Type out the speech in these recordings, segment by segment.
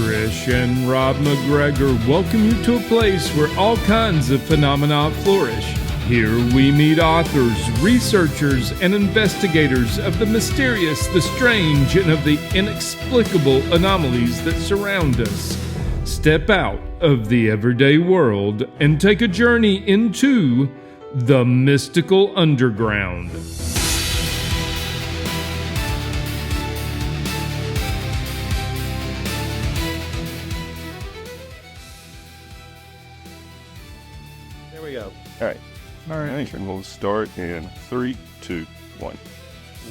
Trish and Rob MacGregor welcome you to a place where all kinds of phenomena flourish. Here we meet authors, researchers, and investigators of the mysterious, the strange, and of the inexplicable anomalies that surround us. Step out of the everyday world and take a journey into the mystical underground. There we go. All right. And we'll start in 3, 2, 1.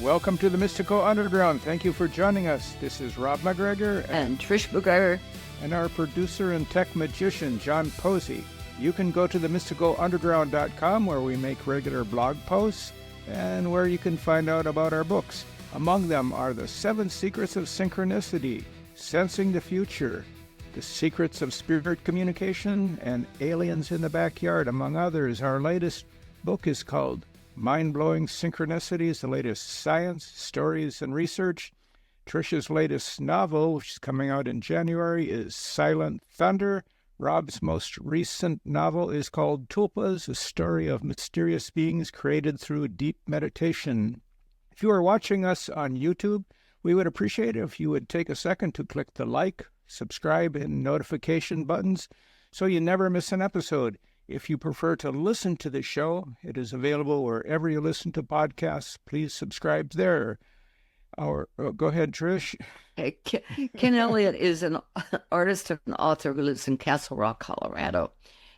Welcome to the Mystical Underground. Thank you for joining us. This is Rob MacGregor and Trish MacGregor and our producer and tech magician, Jon Posey. You can go to themysticalunderground.com where we make regular blog posts and where you can find out about our books. Among them are The 7 Secrets of Synchronicity, Sensing the Future, The Secrets of Spirit Communication, and Aliens in the Backyard, among others. Our latest book is called Mind-Blowing Synchronicities, the latest science, stories, and research. Trish's latest novel, which is coming out in January, is Silent Thunder. Rob's most recent novel is called Tulpas, a story of mysterious beings created through deep meditation. If you are watching us on YouTube, we would appreciate it if you would take a second to click the like, subscribe, and notification buttons so you never miss an episode. If you prefer to listen to the show, it is available wherever you listen to podcasts. Please subscribe there. Go ahead, Trish. Hey, Ken Elliott is an artist and author who lives in Castle Rock, Colorado.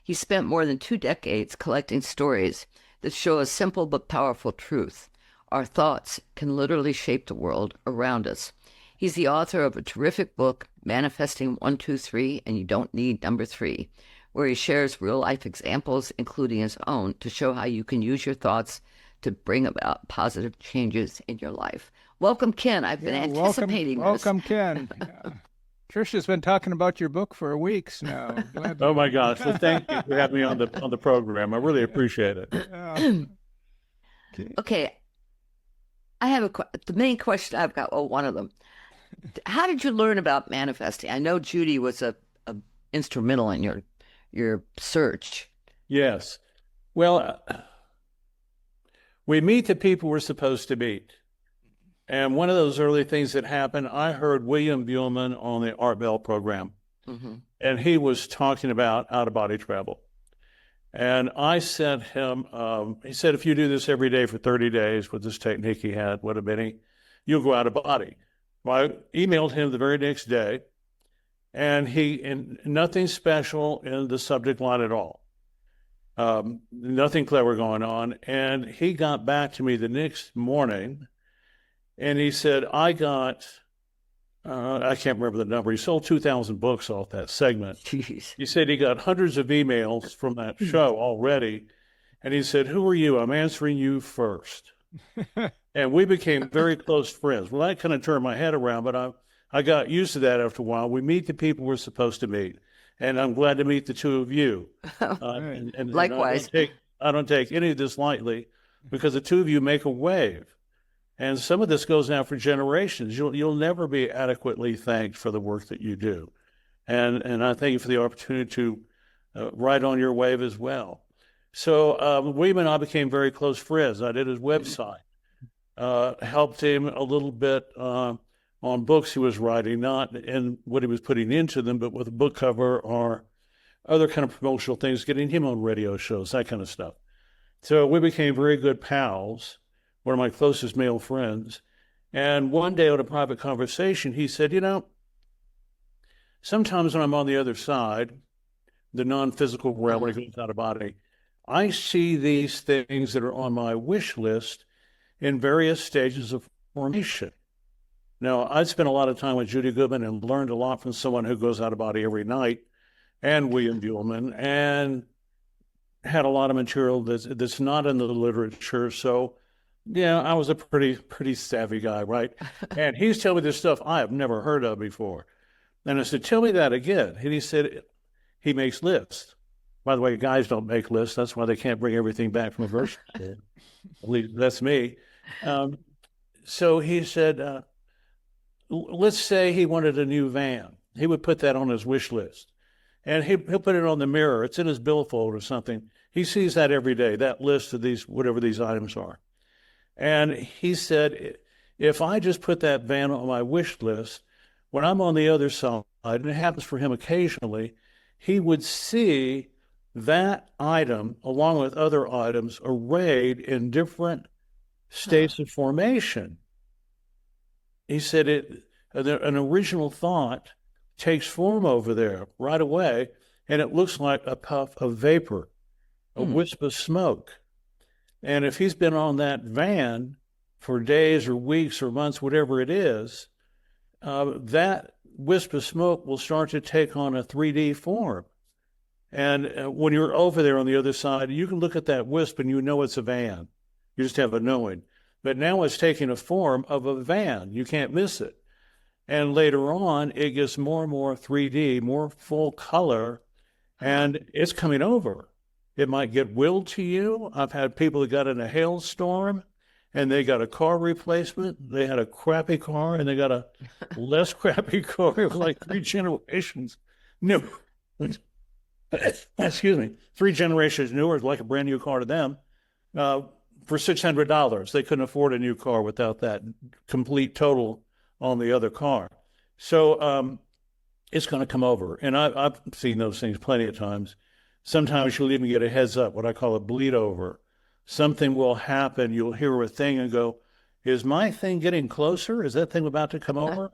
He spent more than 2 decades collecting stories that show a simple but powerful truth. Our thoughts can literally shape the world around us. He's the author of a terrific book, Manifesting 123, and You Don't Need Number 3, where he shares real-life examples, including his own, to show how you can use your thoughts to bring about positive changes in your life. Welcome, Ken. I've been anticipating this. Welcome, Ken. Trish has been talking about your book for weeks now. Oh my gosh! Well, thank you for having me on the program. I really appreciate it. Okay, I have the main question I've got. Oh, one of them. How did you learn about manifesting? I know Judy was a instrumental in your search. Yes. Well, we meet the people we're supposed to meet. And one of those early things that happened, I heard William Buhlman on the Art Bell program. Mm-hmm. And he was talking about out-of-body travel. And I sent him, he said, if you do this every day for 30 days with this technique he had, what a many, you'll go out of body. Well, I emailed him the very next day, and nothing special in the subject line at all. Nothing clever going on. And he got back to me the next morning, and he said, I got, I can't remember the number. He sold 2,000 books off that segment. Jeez. He said he got hundreds of emails from that show already. And he said, who are you? I'm answering you first. And we became very close friends. Well, that kind of turned my head around, but I got used to that after a while. We meet the people we're supposed to meet. And I'm glad to meet the two of you. And likewise. I don't take any of this lightly, because the two of you make a wave. And some of this goes now for generations. You'll never be adequately thanked for the work that you do. And I thank you for the opportunity to ride on your wave as well. So William and I became very close friends. I did his website, helped him a little bit on books he was writing, not in what he was putting into them, but with a book cover or other kind of promotional things, getting him on radio shows, that kind of stuff. So we became very good pals, one of my closest male friends. And one day on a private conversation, he said, sometimes when I'm on the other side, the non-physical realm, when it goes out of body, I see these things that are on my wish list in various stages of formation. Now, I spent a lot of time with Judy Goodman and learned a lot from someone who goes out of body every night, and William Buhlman, and had a lot of material that's not in the literature. So, yeah, I was a pretty savvy guy, right? And he's telling me this stuff I have never heard of before. And I said, tell me that again. And he said, he makes lists. By the way, guys don't make lists. That's why they can't bring everything back from a verse. At least that's me. So he said, let's say he wanted a new van. he would put that on his wish list. And he'll put it on the mirror. It's in his billfold or something. He sees that every day, that list of these, whatever these items are. And he said, if I just put that van on my wish list, when I'm on the other side, and it happens for him occasionally, he would see that item along with other items arrayed in different states of formation. He said an original thought takes form over there right away, and it looks like a puff of vapor, a wisp of smoke. And if he's been on that van for days or weeks or months, whatever it is, that wisp of smoke will start to take on a 3D form. And when you're over there on the other side, you can look at that wisp and you know it's a van. You just have a knowing. But now it's taking a form of a van. You can't miss it. And later on, it gets more and more 3D, more full color, and it's coming over. It might get willed to you. I've had people that got in a hailstorm and they got a car replacement. They had a crappy car and they got a less crappy car. It was like 3 generations new. Excuse me. 3 generations newer, like a brand new car to them, for $600. They couldn't afford a new car without that complete total on the other car. So it's going to come over. And I've seen those things plenty of times. Sometimes you'll even get a heads up, what I call a bleed over. Something will happen. You'll hear a thing and go, is my thing getting closer? Is that thing about to come over?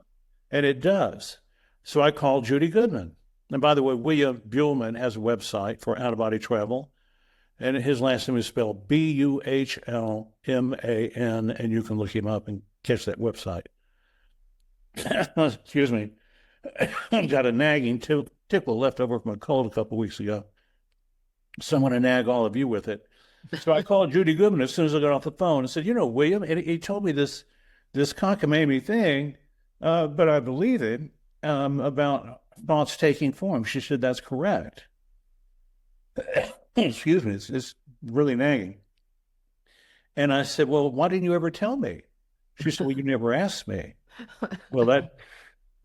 And it does. So I called Judy Goodman. And by the way, William Buhlman has a website for out-of-body travel. And his last name is spelled Buhlman, and you can look him up and catch that website. Excuse me. I got a nagging tickle left over from a cold a couple of weeks ago. So I'm going to nag all of you with it. So I called Judy Goodman as soon as I got off the phone and said, William, he told me this cockamamie thing, but I believe it, about thoughts taking form. She said, that's correct. Excuse me, it's really nagging. And I said, well, why didn't you ever tell me? She said, well, you never asked me. Well,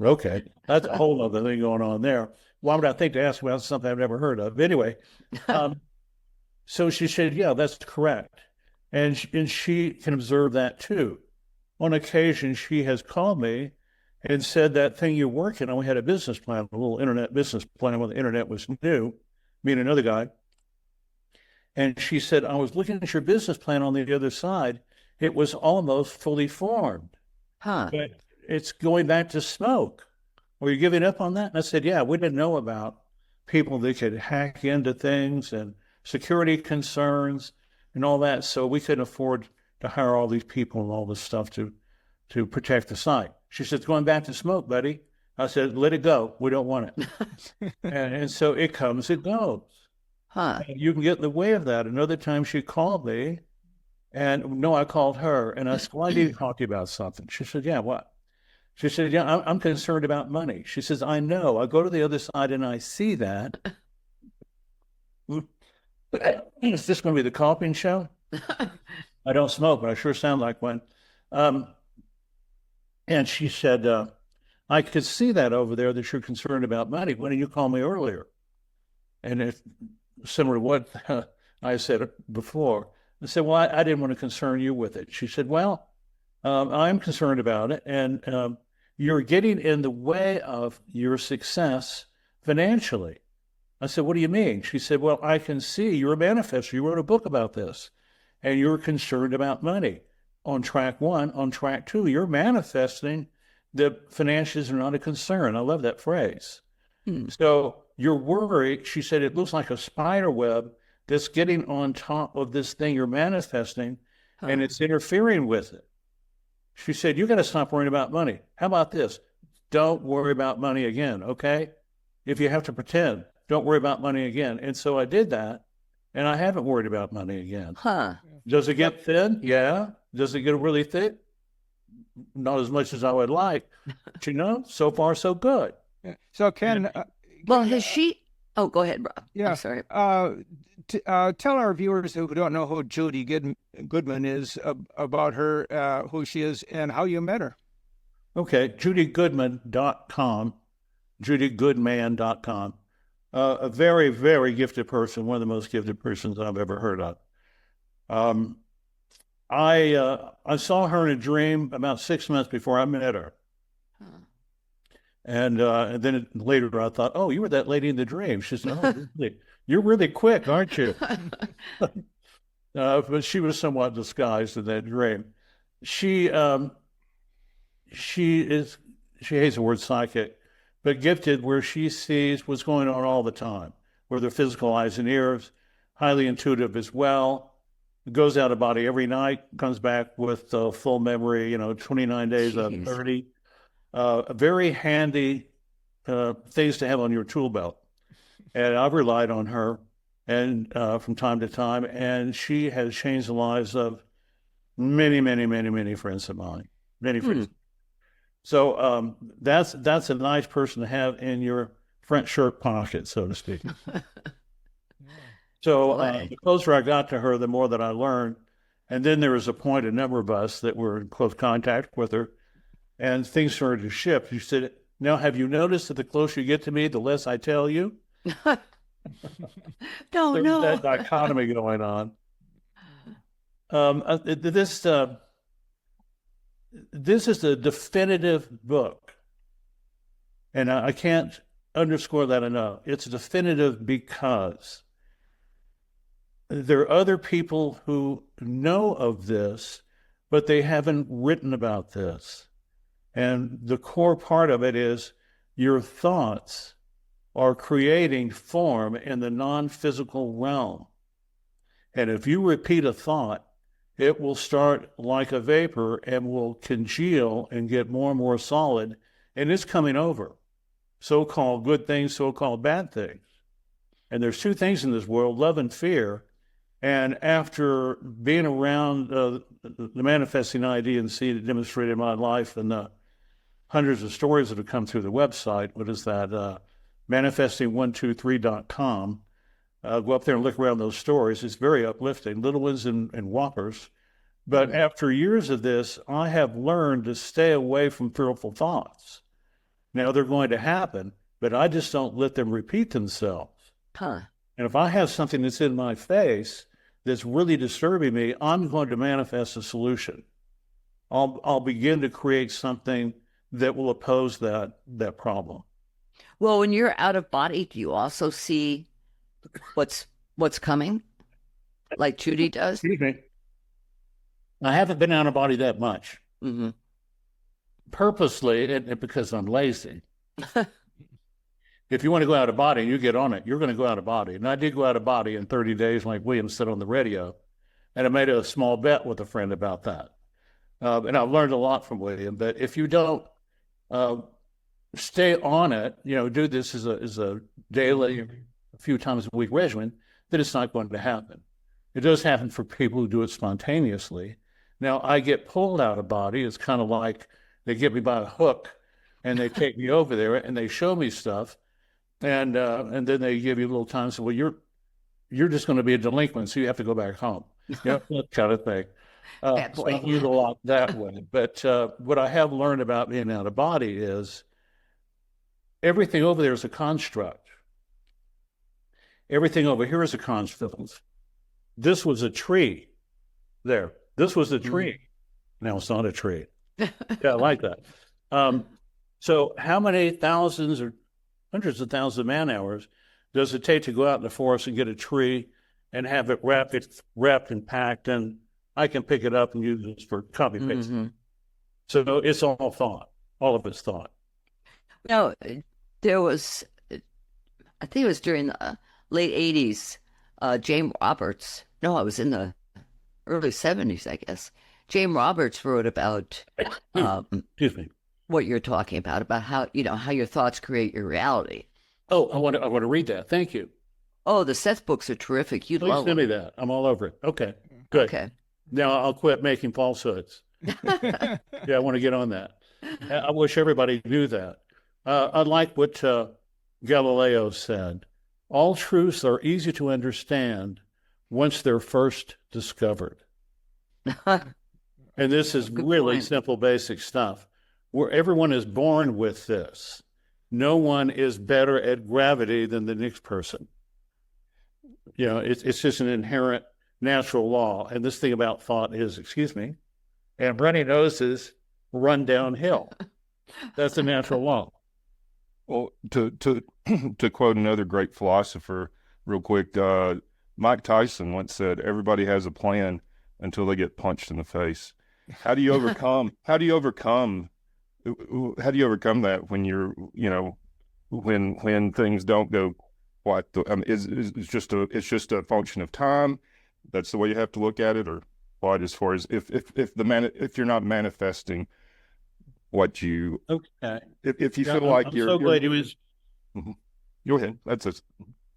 okay, that's a whole other thing going on there. Why would I think to ask about something I've never heard of? Anyway, so she said, yeah, that's correct. And she can observe that too. On occasion, she has called me and said, that thing you're working on, we had a business plan, a little internet business plan when the internet was new, me and another guy. And she said, I was looking at your business plan on the other side. It was almost fully formed. But it's going back to smoke. Were you giving up on that? And I said, yeah, we didn't know about people that could hack into things and security concerns and all that. So we couldn't afford to hire all these people and all this stuff to protect the site. She said, it's going back to smoke, buddy. I said, let it go. We don't want it. and so it comes, it goes. And you can get in the way of that. Another time she called me, and no, I called her, and I said, well, I need to talk to you about something. She said, yeah, what? She said, yeah, I'm concerned about money. She says, I know. I go to the other side and I see that. Is this going to be the coughing show? I don't smoke, but I sure sound like one. And she said, I could see that over there that you're concerned about money. Why didn't you call me earlier? And it's similar to what I said before. I said, well, I didn't want to concern you with it. She said, well, I'm concerned about it, and you're getting in the way of your success financially. I said, what do you mean? She said, well, I can see you're a manifestor. You wrote a book about this, and you're concerned about money. On track 1, on track 2, you're manifesting that finances are not a concern. I love that phrase. So you're worried. She said, it looks like a spider web that's getting on top of this thing you're manifesting, and it's interfering with it. She said, you got to stop worrying about money. How about this? Don't worry about money again, okay? If you have to pretend, don't worry about money again. And so I did that, and I haven't worried about money again. Does it get thin? Yeah. Does it get really thick? Not as much as I would like. But, so far, so good. So, Ken... well, has she... Oh, go ahead, Rob. Yeah. I'm sorry. Tell our viewers who don't know who Judy Goodman is about her, who she is, and how you met her. Okay, judygoodman.com. judygoodman.com. A very, very gifted person, one of the most gifted persons I've ever heard of. I saw her in a dream about 6 months before I met her. And then later I thought, oh, you were that lady in the dream. She said, oh, really? You're really quick, aren't you? But she was somewhat disguised in that dream. She hates the word psychic, but gifted where she sees what's going on all the time, where their physical eyes and ears, highly intuitive as well, goes out of body every night, comes back with full memory, 29 days out of 30. A very handy things to have on your tool belt. And I've relied on her and from time to time, and she has changed the lives of many, many, many, many friends of mine, many friends. So that's a nice person to have in your front shirt pocket, so to speak. So the closer I got to her, the more that I learned. And then there was a point, a number of us that were in close contact with her, and things started to shift. She said, now, have you noticed that the closer you get to me, the less I tell you? There's that dichotomy going on. This is a definitive book, and I can't underscore that enough. It's definitive because there are other people who know of this, but they haven't written about this. And the core part of it is your thoughts are creating form in the non-physical realm. And if you repeat a thought, it will start like a vapor and will congeal and get more and more solid, and it's coming over. So-called good things, so-called bad things. And there's two things in this world, love and fear. And after being around the manifesting idea and seeing it demonstrated in my life and the hundreds of stories that have come through the website, what is that, manifesting123.com, go up there and look around those stories. It's very uplifting, little ones and whoppers. But after years of this, I have learned to stay away from fearful thoughts. Now, they're going to happen, but I just don't let them repeat themselves. And if I have something that's in my face that's really disturbing me, I'm going to manifest a solution. I'll begin to create something that will oppose that problem. Well, when you're out of body, do you also see what's coming, like Judy does? Excuse me. I haven't been out of body that much. Mm-hmm. Purposely, and because I'm lazy. If you want to go out of body and you get on it, you're going to go out of body. And I did go out of body in 30 days, like William said on the radio. And I made a small bet with a friend about that. And I've learned a lot from William. But if you don't stay on it, do this as a daily, a few times a week regimen, then it's not going to happen. It does happen for people who do it spontaneously. Now, I get pulled out of body. It's kind of like they get me by a hook and they take me over there and they show me stuff. And then they give you a little time and say, well, you're just going to be a delinquent, so you have to go back home. That kind of thing. So I use a lot that way. But what I have learned about being out of body is everything over there is a construct. Everything over here is a construct. This was a tree there. This was a tree. Now it's not a tree. Yeah, I like that. So how many thousands or hundreds of thousands of man hours does it take to go out in the forest and get a tree and have it wrapped and packed, and I can pick it up and use it for copy paste. Mm-hmm. So it's all thought. All of it's thought. Now, there was, I think it was during the late 80s, James Roberts. No, it was in the early 70s, I guess. James Roberts wrote about excuse me, what you're talking about how your thoughts create your reality. Oh, I want to read that. Thank you. Oh, the Seth books are terrific. You'd love them. Please send me that. I'm all over it. Okay, good. Okay. Now I'll quit making falsehoods. Yeah, I want to get on that. I wish everybody knew that. I like what Galileo said. All truths are easy to understand once they're first discovered. And this is really simple, basic stuff. Where everyone is born with this. no one is better at gravity than the next person. You know, it's just an inherent natural law. And this thing about thought is, and runny noses run downhill. That's a natural law. Well, to quote another great philosopher real quick, Mike Tyson once said, everybody has a plan until they get punched in the face. How do you overcome that when you're, you know, when things don't go quite it's just a function of time? That's the way you have to look at it, or what, as far as if you're not manifesting what you, okay, if you feel like I'm so glad you answered. Go ahead. That's it.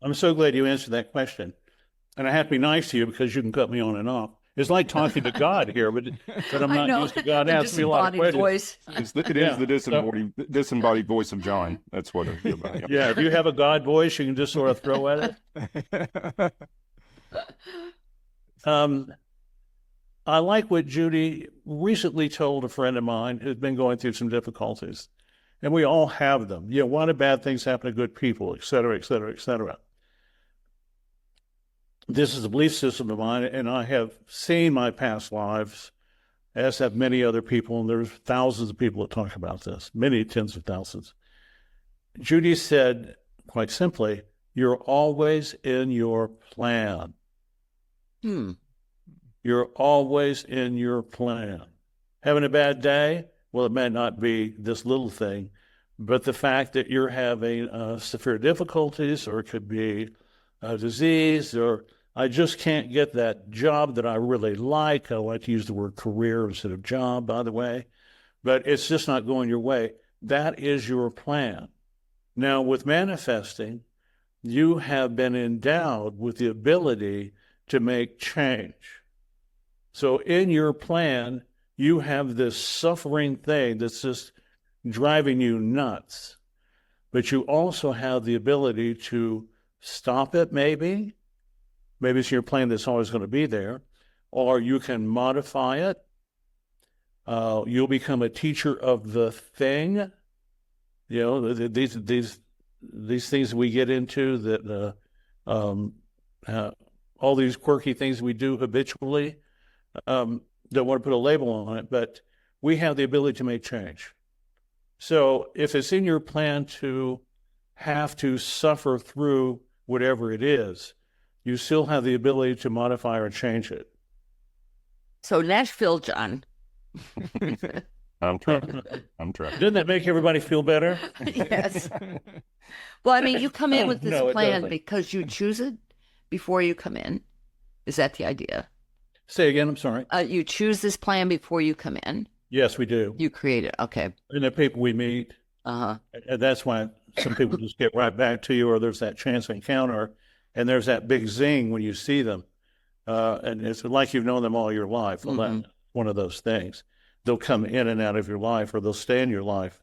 I'm so glad you answered that question, and I have to be nice to you because you can cut me on and off. It's like talking to God here, but I'm not used to God asking me a lot of questions. Voice. It is the disembodied voice of John. That's what I feel about him. Yeah, if you have a God voice, you can just sort of throw at it. I like what Judy recently told a friend of mine who's been going through some difficulties, and we all have them. You know, why do bad things happen to good people, et cetera, et cetera, et cetera. This is a belief system of mine, and I have seen my past lives, as have many other people, and there's thousands of people that talk about this, many tens of thousands. Judy said, quite simply, you're always in your plan. You're always in your plan. Having a bad day? Well, it may not be this little thing, but the fact that you're having severe difficulties, or it could be a disease, or I just can't get that job that I really like. I like to use the word career instead of job, by the way, but it's just not going your way. That is your plan. Now, with manifesting, you have been endowed with the ability to make change. So in your plan, you have this suffering thing that's just driving you nuts, but you also have the ability to stop it, maybe it's your plan that's always going to be there, or you can modify it. You'll become a teacher of the thing. You know, these things we get into that all these quirky things we do habitually. Don't want to put a label on it, but we have the ability to make change. So if it's in your plan to have to suffer through whatever it is, you still have the ability to modify or change it. So Nashville, John. I'm trying. Doesn't that make everybody feel better? Yes. Well, I mean, you come in with this No, it plan doesn't. because you choose it before you come in. Is that the idea? Say again, I'm sorry. You choose this plan before you come in. Yes, we do. You create it. Okay. And the people we meet, Uh-huh. and that's why some people just get right back to you, or there's that chance encounter, and there's that big zing when you see them. And it's like you've known them all your life. Well, that's one of those things. They'll come in and out of your life, or they'll stay in your life.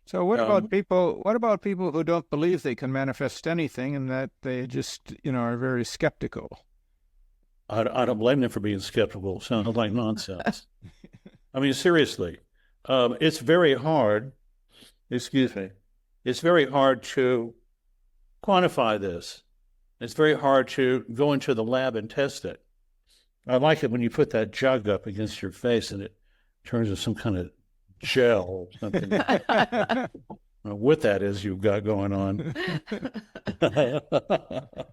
So what about people? What about people who don't believe they can manifest anything, and that they just, are very skeptical? I don't blame them for being skeptical. It sounds like nonsense. I mean, seriously, it's very hard. It's very hard to quantify this. It's very hard to go into the lab and test it. I like it when you put that jug up against your face and it turns into some kind of gel or something. What that is you've got going on.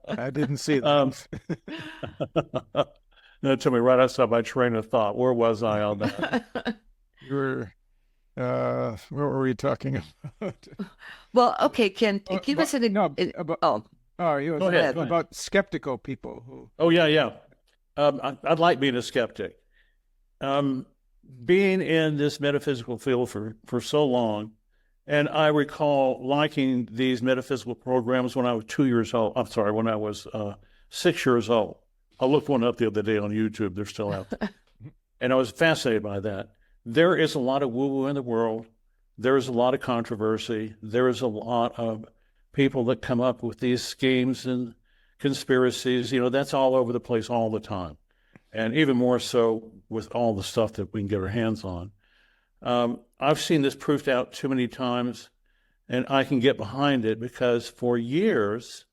I didn't see that. That took me right outside my train of thought. Where was I on that? You were, what were we talking about? Well, okay, Ken, give us an... About skeptical people who... Oh, yeah. I'd like being a skeptic. Being in this metaphysical field for so long, and I recall liking these metaphysical programs when I was 2 years old. I'm sorry, when I was 6 years old. I looked one up the other day on YouTube. They're still out there. And I was fascinated by that. There is a lot of woo-woo in the world. There is a lot of controversy. There is a lot of people that come up with these schemes and conspiracies. That's all over the place all the time. And even more so with all the stuff that we can get our hands on. I've seen this proved out too many times, and I can get behind it because for years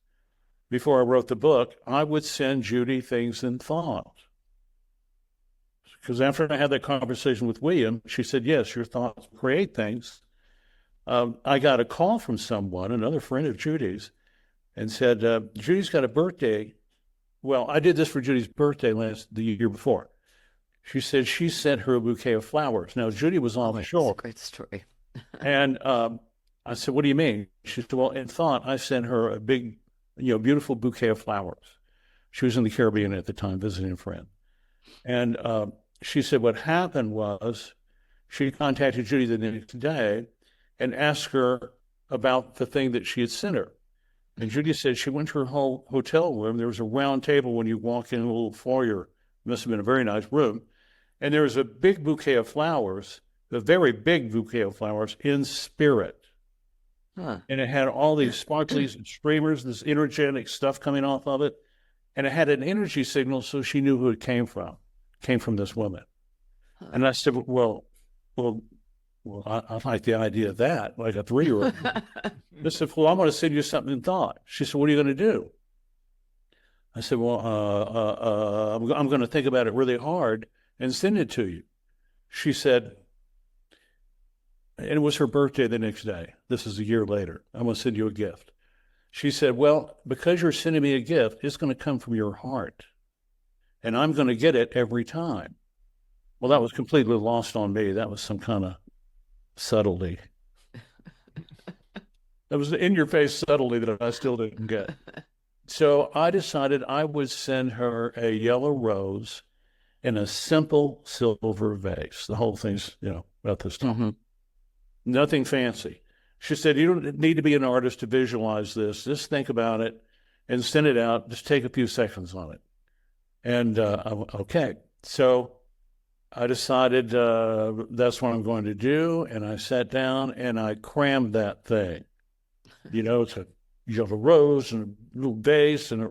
before I wrote the book, I would send Judy things in thought. Because after I had that conversation with William, she said, yes, your thoughts create things. I got a call from someone, another friend of Judy's, and said, Judy's got a birthday. Well, I did this for Judy's birthday the year before. She said she sent her a bouquet of flowers. Now, Judy was offshore. That's a great story. And I said, what do you mean? She said, well, in thought, I sent her a big, beautiful bouquet of flowers. She was in the Caribbean at the time, visiting a friend. And she said what happened was she contacted Judy the next day and asked her about the thing that she had sent her. And Judy said she went to her whole hotel room. There was a round table when you walk in, a little foyer. It must have been a very nice room. And there was a big bouquet of flowers, a very big bouquet of flowers in spirit. Huh. And it had all these sparklies and streamers, this energetic stuff coming off of it. And it had an energy signal, so she knew who it came from. It came from this woman. Huh. And I said, well, I like the idea of that, like a 3-year-old. I said, well, I'm going to send you something in thought. She said, what are you going to do? I said, well, I'm going to think about it really hard and send it to you. She said, and it was her birthday the next day. This is a year later. I'm going to send you a gift. She said, well, because you're sending me a gift, it's going to come from your heart. And I'm going to get it every time. Well, that was completely lost on me. That was some kind of subtlety. That was the in-your-face subtlety that I still didn't get. So I decided I would send her a yellow rose in a simple silver vase. The whole thing's, about this time. Mm-hmm. Nothing fancy. She said, you don't need to be an artist to visualize this. Just think about it and send it out. Just take a few seconds on it. And okay. So I decided that's what I'm going to do. And I sat down and I crammed that thing. It's a yellow rose and a little vase and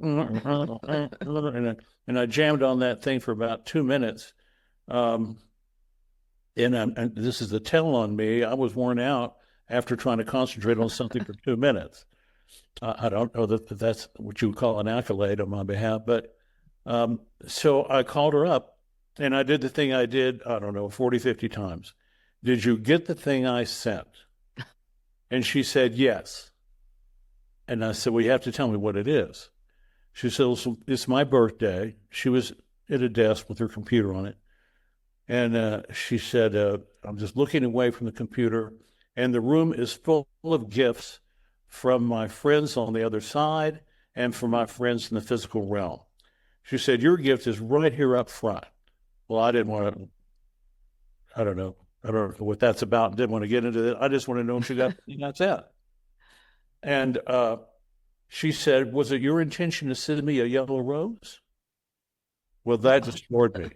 I jammed on that thing for about 2 minutes. And this is the tell on me. I was worn out after trying to concentrate on something for 2 minutes. I don't know that that's what you would call an accolade on my behalf, but so I called her up and I did the thing I did, 40, 50 times. Did you get the thing I sent? And she said, yes. And I said, well, you have to tell me what it is. She said, well, it's my birthday. She was at a desk with her computer on it. And she said, I'm just looking away from the computer, and the room is full of gifts from my friends on the other side and from my friends in the physical realm. She said, your gift is right here up front. Well, I didn't want to, I don't know what that's about. Didn't want to get into it. I just want to know if she got that's it. And she said, was it your intention to send me a yellow rose? Well, that just floored me.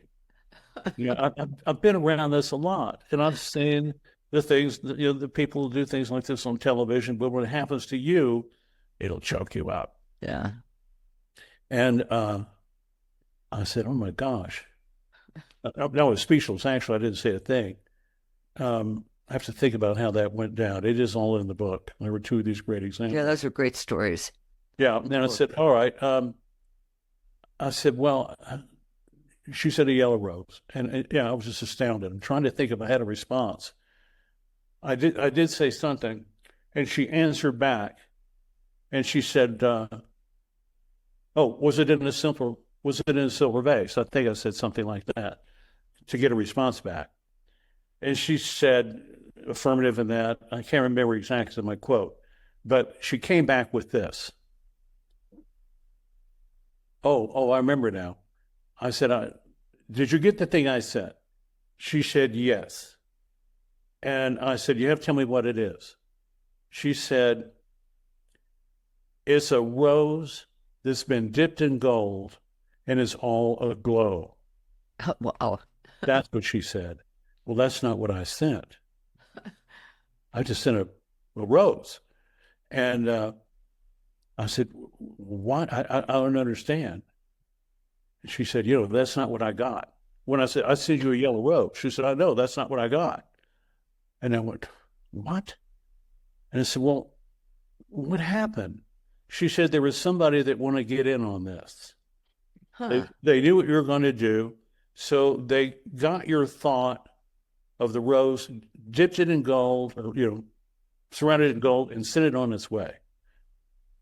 I've been around this a lot, and I've seen the things, the people who do things like this on television, but when it happens to you, it'll choke you out. Yeah. And I said, oh my gosh. I was speechless. Actually, I didn't say a thing. I have to think about how that went down. It is all in the book. There were 2 of these great examples. Yeah, those are great stories. Yeah. And I said, all right. I said, well, she said a yellow rose. And I was just astounded. I'm trying to think if I had a response. I did say something, and she answered back. And she said, was it in a silver vase? I think I said something like that to get a response back. And she said affirmative in that. I can't remember exactly my quote, but she came back with this. Oh, I remember now. I said, did you get the thing I said? She said, yes. And I said, you have to tell me what it is. She said, it's a rose that's been dipped in gold and is all aglow. Wow. That's what she said. Well, that's not what I sent. I just sent a rose. And I said, what? I don't understand. And she said, that's not what I got. When I said, I sent you a yellow rose, she said, I know, that's not what I got. And I went, what? And I said, well, what happened? She said there was somebody that wanted to get in on this. Huh. They knew what you were going to do. So they got your thought of the rose, dipped it in gold, or, surrounded it in gold, and sent it on its way.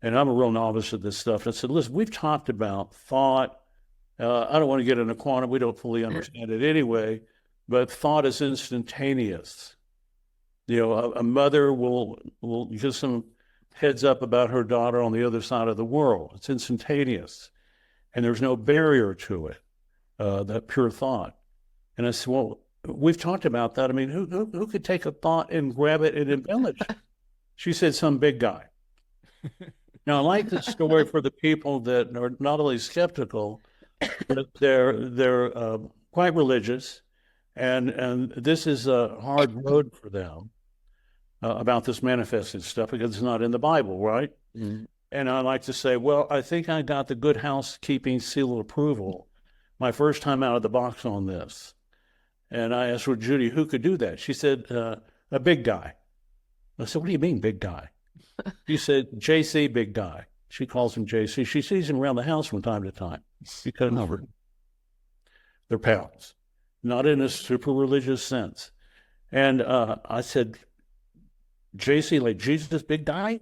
And I'm a real novice at this stuff. And I said, listen, we've talked about thought. I don't want to get into quantum. We don't fully understand it anyway. But thought is instantaneous. A mother will give some heads up about her daughter on the other side of the world. It's instantaneous. And there's no barrier to it, that pure thought. And I said, well, we've talked about that. I mean, who could take a thought and grab it and embellish it? She said, some big guy. Now, I like this story for the people that are not only skeptical, but they're quite religious, and this is a hard road for them about this manifested stuff because it's not in the Bible, right? Mm-hmm. And I like to say, well, I think I got the good housekeeping seal of approval my first time out of the box on this. And I asked her, Judy, who could do that? She said, a big guy. I said, what do you mean, big guy? She said, JC, big guy. She calls him JC. She sees him around the house from time to time because they're pals, not in a super religious sense. And I said, JC, like Jesus, big guy?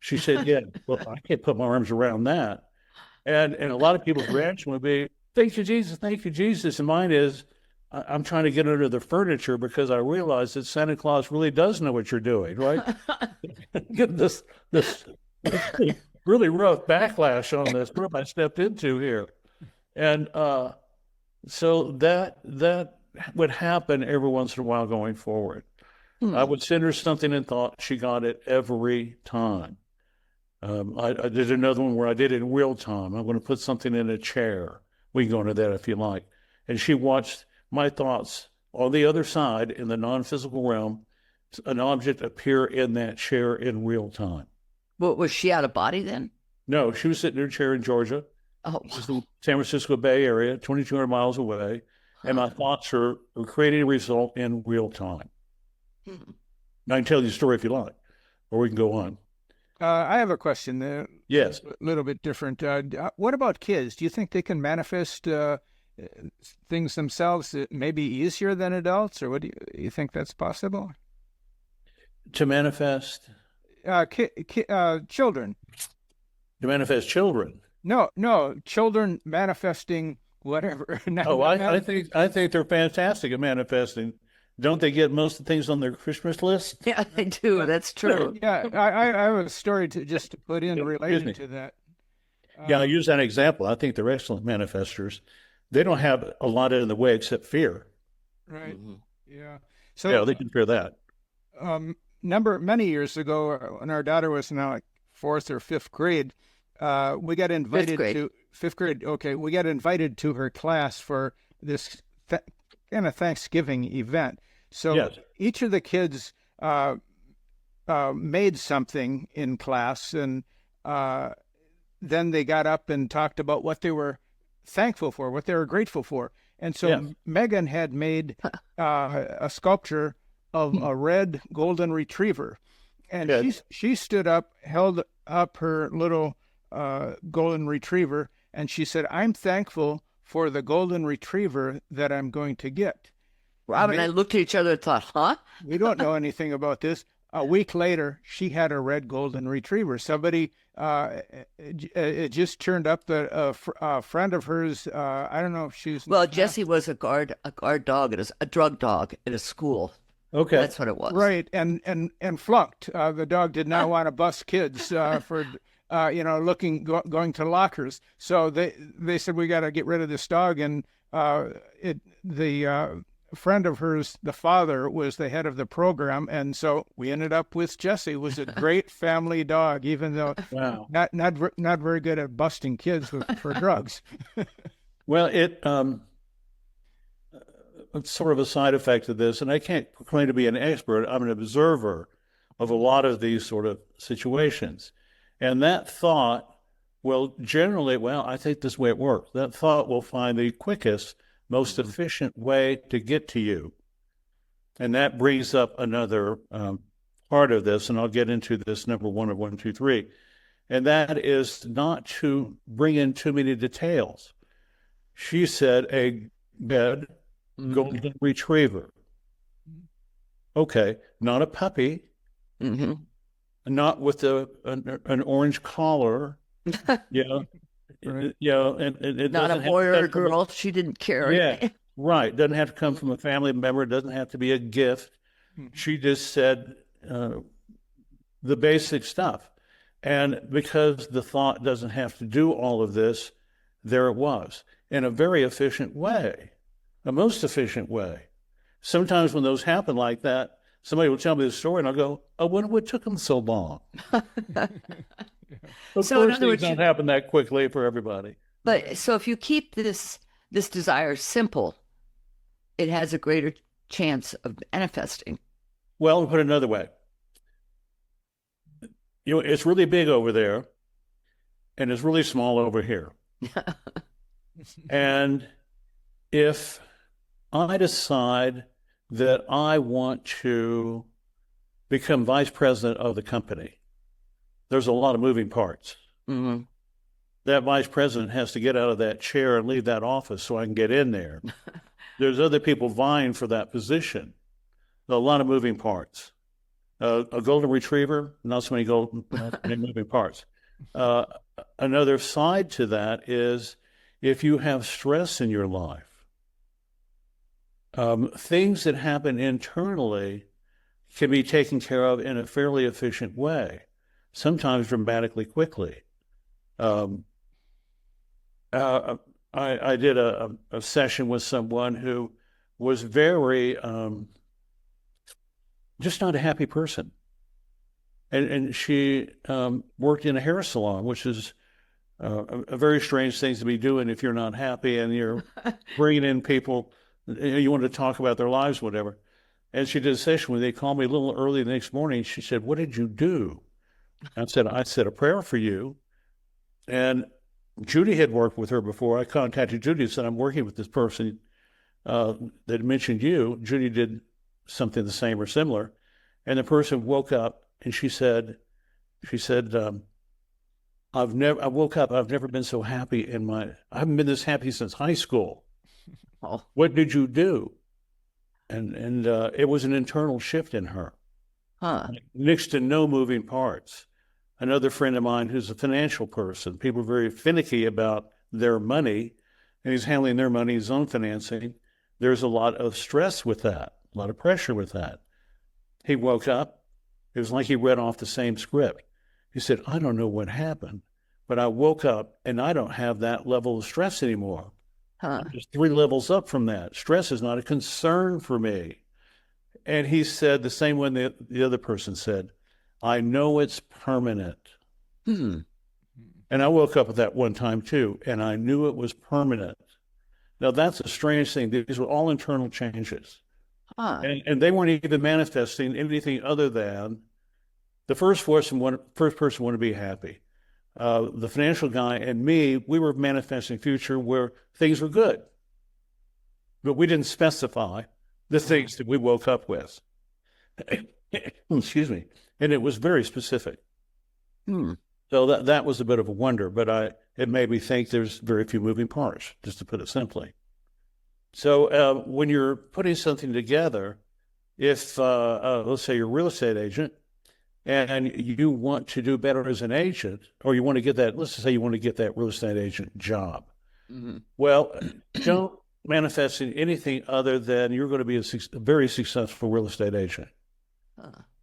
She said, yeah. Well, I can't put my arms around that. And a lot of people's reaction would be, thank you, Jesus, thank you, Jesus. And mine is, I'm trying to get under the furniture because I realize that Santa Claus really does know what you're doing, right? Get this really rough backlash on this group I stepped into here. And so that would happen every once in a while going forward. I would send her something and thought she got it every time. I did another one where I did it in real time. I'm going to put something in a chair. We can go into that if you like. And she watched my thoughts on the other side in the non-physical realm, an object appear in that chair in real time. But was she out of body then? No, she was sitting in her chair in Georgia. Oh, This is the San Francisco Bay Area, 2,200 miles away. And my thoughts are creating a result in real time. I can tell you a story if you like, or we can go on. I have a question there. Yes. A little bit different. What about kids? Do you think they can manifest things themselves maybe easier than adults, or what do you think that's possible? To manifest? Children. To manifest children? No, children manifesting whatever. I think they're fantastic at manifesting. Don't they get most of the things on their Christmas list? yeah, they do. That's true. Yeah, I have a story to put in related to that. Yeah, I use that example. I think they're excellent manifestors. They don't have a lot in the way except fear. Right. Mm-hmm. Yeah. So Yeah, they can fear that. many years ago, when our daughter was now like fourth or fifth grade, we got invited to fifth grade. Okay, we got invited to her class for this kind of Thanksgiving event. So Yes. each of the kids made something in class, and then they got up and talked about what they were thankful for, what they were grateful for. And so Yes. Megan had made a sculpture of a red golden retriever. And Good. she stood up, held up her little golden retriever, and she said, I'm thankful for the golden retriever that I'm going to get. Rob and I looked at each other and thought, huh? We don't know anything about this. A week later, she had a red golden retriever. Somebody it just turned up that a friend of hers. I don't know if she's Well, Jessie was a guard dog at a drug dog at a school. Okay. That's what it was. right, and flunked. The dog did not want to bust kids for going to lockers. So they said, we got to get rid of this dog, and the friend of hers, the father, was the head of the program, and so we ended up with Jessie. It was a great family dog, even though Wow. not very good at busting kids for drugs. Well, it's sort of a side effect of this, and I can't claim to be an expert. I'm an observer of a lot of these sort of situations. And that thought will generally, I think this way it works. That thought will find the quickest, most efficient way to get to you. And that brings up another part of this, and I'll get into this number one of 1, 2, 3. And that is not to bring in too many details. She said a bed, golden retriever. Okay, not a puppy, not with an orange collar, and it Not a boy or a girl. She didn't care. Yeah, right. Doesn't have to come from a family member. It doesn't have to be a gift. She just said the basic stuff. And because the thought doesn't have to do all of this, there it was in a very efficient way, a most efficient way. Sometimes when those happen like that, somebody will tell me the story and I'll go, oh, what took them so long? Of So in course, other things words, don't happen that quickly for everybody. But so if you keep this desire simple, it has a greater chance of manifesting. Well, to put it another way, it's really big over there and it's really small over here. And if I decide that I want to become vice president of the company, there's a lot of moving parts. Mm-hmm. That vice president has to get out of that chair and leave that office so I can get in there. There's other people vying for that position. A lot of moving parts. A golden retriever, not so many moving parts. Another side to that is if you have stress in your life, things that happen internally can be taken care of in a fairly efficient way, sometimes dramatically quickly. I did a session with someone who was very just not a happy person. And she worked in a hair salon, which is a very strange thing to be doing if you're not happy and you're bringing in people, you want to talk about their lives, whatever. And she did a session when they called me a little early the next morning. She said, what did you do? I said a prayer for you. And Judy had worked with her before. I contacted Judy and said, I'm working with this person that mentioned you. Judy did something the same or similar. And the person woke up and she said, I woke up, I've never been so happy I haven't been this happy since high school. Oh. What did you do? And it was an internal shift in her. Next to no moving parts. Another friend of mine who's a financial person, people are very finicky about their money, and he's handling their money, his own financing. There's a lot of stress with that, a lot of pressure with that. He woke up, it was like he read off the same script. He said, I don't know what happened, but I woke up and I don't have that level of stress anymore. Just 3 levels up from that. Stress is not a concern for me. And he said the same when the other person said, I know it's permanent. And I woke up at that one time too, and I knew it was permanent. Now that's a strange thing. These were all internal changes. And they weren't even manifesting anything other than the first person wanted to be happy. The financial guy and me, we were manifesting a future where things were good. But we didn't specify the things that we woke up with. Excuse me. And it was very specific. So that was a bit of a wonder, but it made me think there's very few moving parts, just to put it simply. So when you're putting something together, if, let's say you're a real estate agent, and you want to do better as an agent, or you want to get that, let's say you want to get that real estate agent job. Well, don't manifest in anything other than you're going to be a very successful real estate agent.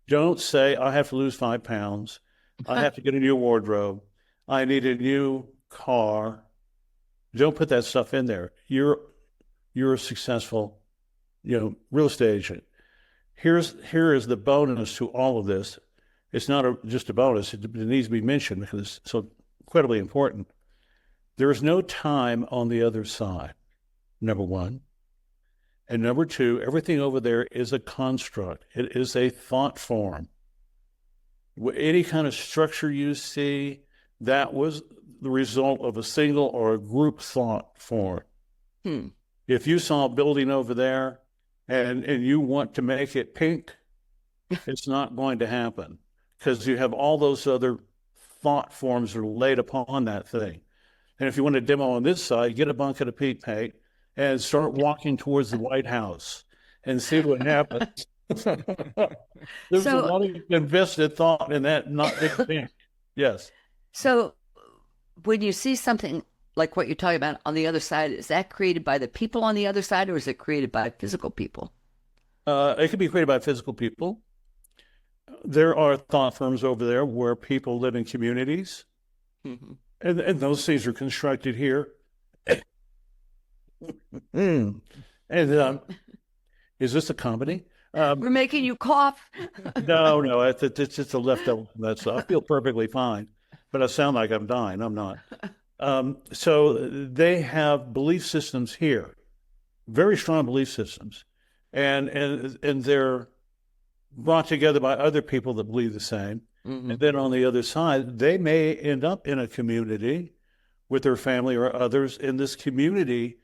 Don't say, I have to lose 5 pounds. I have to get a new wardrobe. I need a new car. Don't put that stuff in there. You're a successful, real estate agent. Here is the bonus to all of this. It's not just a bonus. It needs to be mentioned because it's so incredibly important. There is no time on the other side, number one. And number two, everything over there is a construct. It is a thought form. Any kind of structure you see, that was the result of a single or a group thought form. If you saw a building over there, and you want to make it pink, it's not going to happen because you have all those other thought forms that are laid upon that thing. And if you want a demo on this side, get a bucket of peat paint and start walking towards the White House and see what happens. There's a lot of invested thought in that not big pink. Yes. So when you see something like what you're talking about on the other side, is that created by the people on the other side, or is it created by physical people? It can be created by physical people. There are thought firms over there where people live in communities, and those things are constructed here. And is this a comedy? We're making you cough. No, it's just a leftover. I feel perfectly fine, but I sound like I'm dying. I'm not. So they have belief systems here, very strong belief systems, and they're brought together by other people that believe the same. And then on the other side, they may end up in a community with their family or others, and this community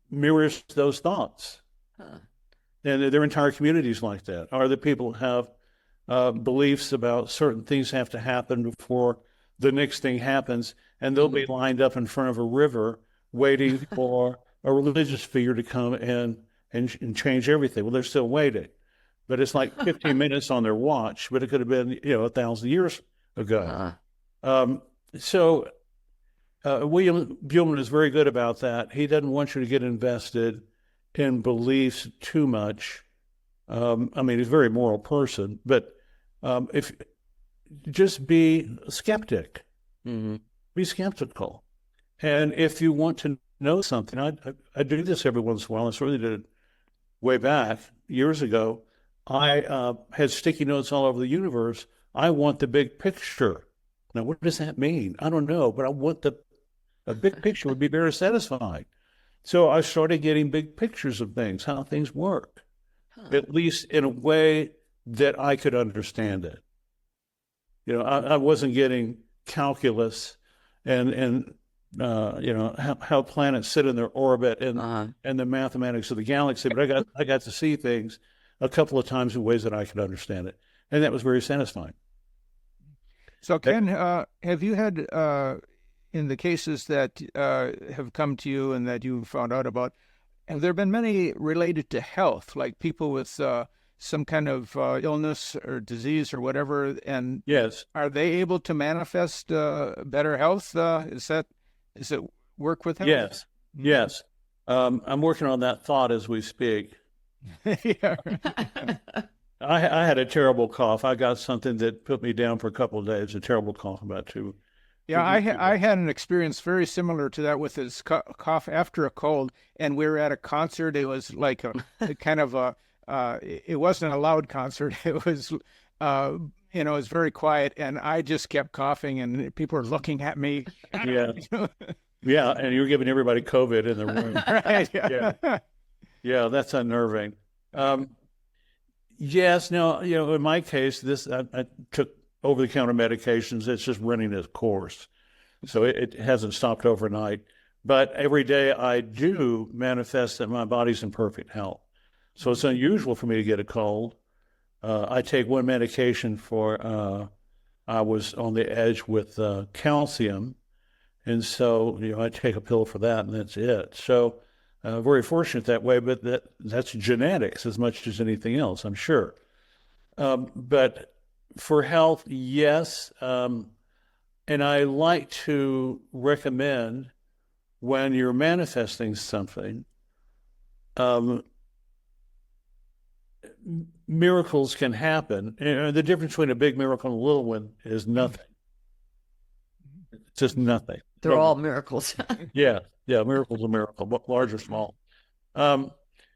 mirrors those thoughts. And their entire communities like that. Or the people have beliefs about certain things have to happen before the next thing happens, and they'll be lined up in front of a river waiting for a religious figure to come and change everything. Well, they're still waiting. But it's like 15 minutes on their watch, but it could have been, 1,000 years ago. So William Buhlman is very good about that. He doesn't want you to get invested in beliefs too much. He's a very moral person, but if just be a skeptic, be skeptical. And if you want to know something, I do this every once in a while. I certainly did it way back years ago. I had sticky notes all over the universe. I want the big picture. Now, what does that mean? I don't know, but I want a big picture would be very satisfying. So I started getting big pictures of things, how things work, at least in a way that I could understand it. I wasn't getting calculus and how planets sit in their orbit and the mathematics of the galaxy, but I got to see things a couple of times in ways that I could understand it, and that was very satisfying. So, Ken, have you had, in the cases that have come to you and that you found out about, have there been many related to health, like people with some kind of illness or disease or whatever, and yes, are they able to manifest better health? Is it work with health? Yes. I'm working on that thought as we speak. Yeah. I had a terrible cough. I got something that put me down for a couple of days, a terrible cough about two. Yeah, I had an experience very similar to that with this cough after a cold, and we were at a concert. It was like a kind of a, it wasn't a loud concert. It was, it was very quiet, and I just kept coughing, and people were looking at me. Yeah. Yeah, and you were giving everybody COVID in the room. Right. Yeah. Yeah, that's unnerving. Yes, no, in my case, I took over-the-counter medications. It's just running its course. So it hasn't stopped overnight. But every day I do manifest that my body's in perfect health. So it's unusual for me to get a cold. I take one medication for, I was on the edge with calcium. And so, I take a pill for that, and that's it. So very fortunate that way, but that's genetics as much as anything else, I'm sure. But for health, yes. And I like to recommend when you're manifesting something, miracles can happen. And the difference between a big miracle and a little one is nothing. It's just nothing. They're all miracles. Yeah, miracle's a miracle, but large or small.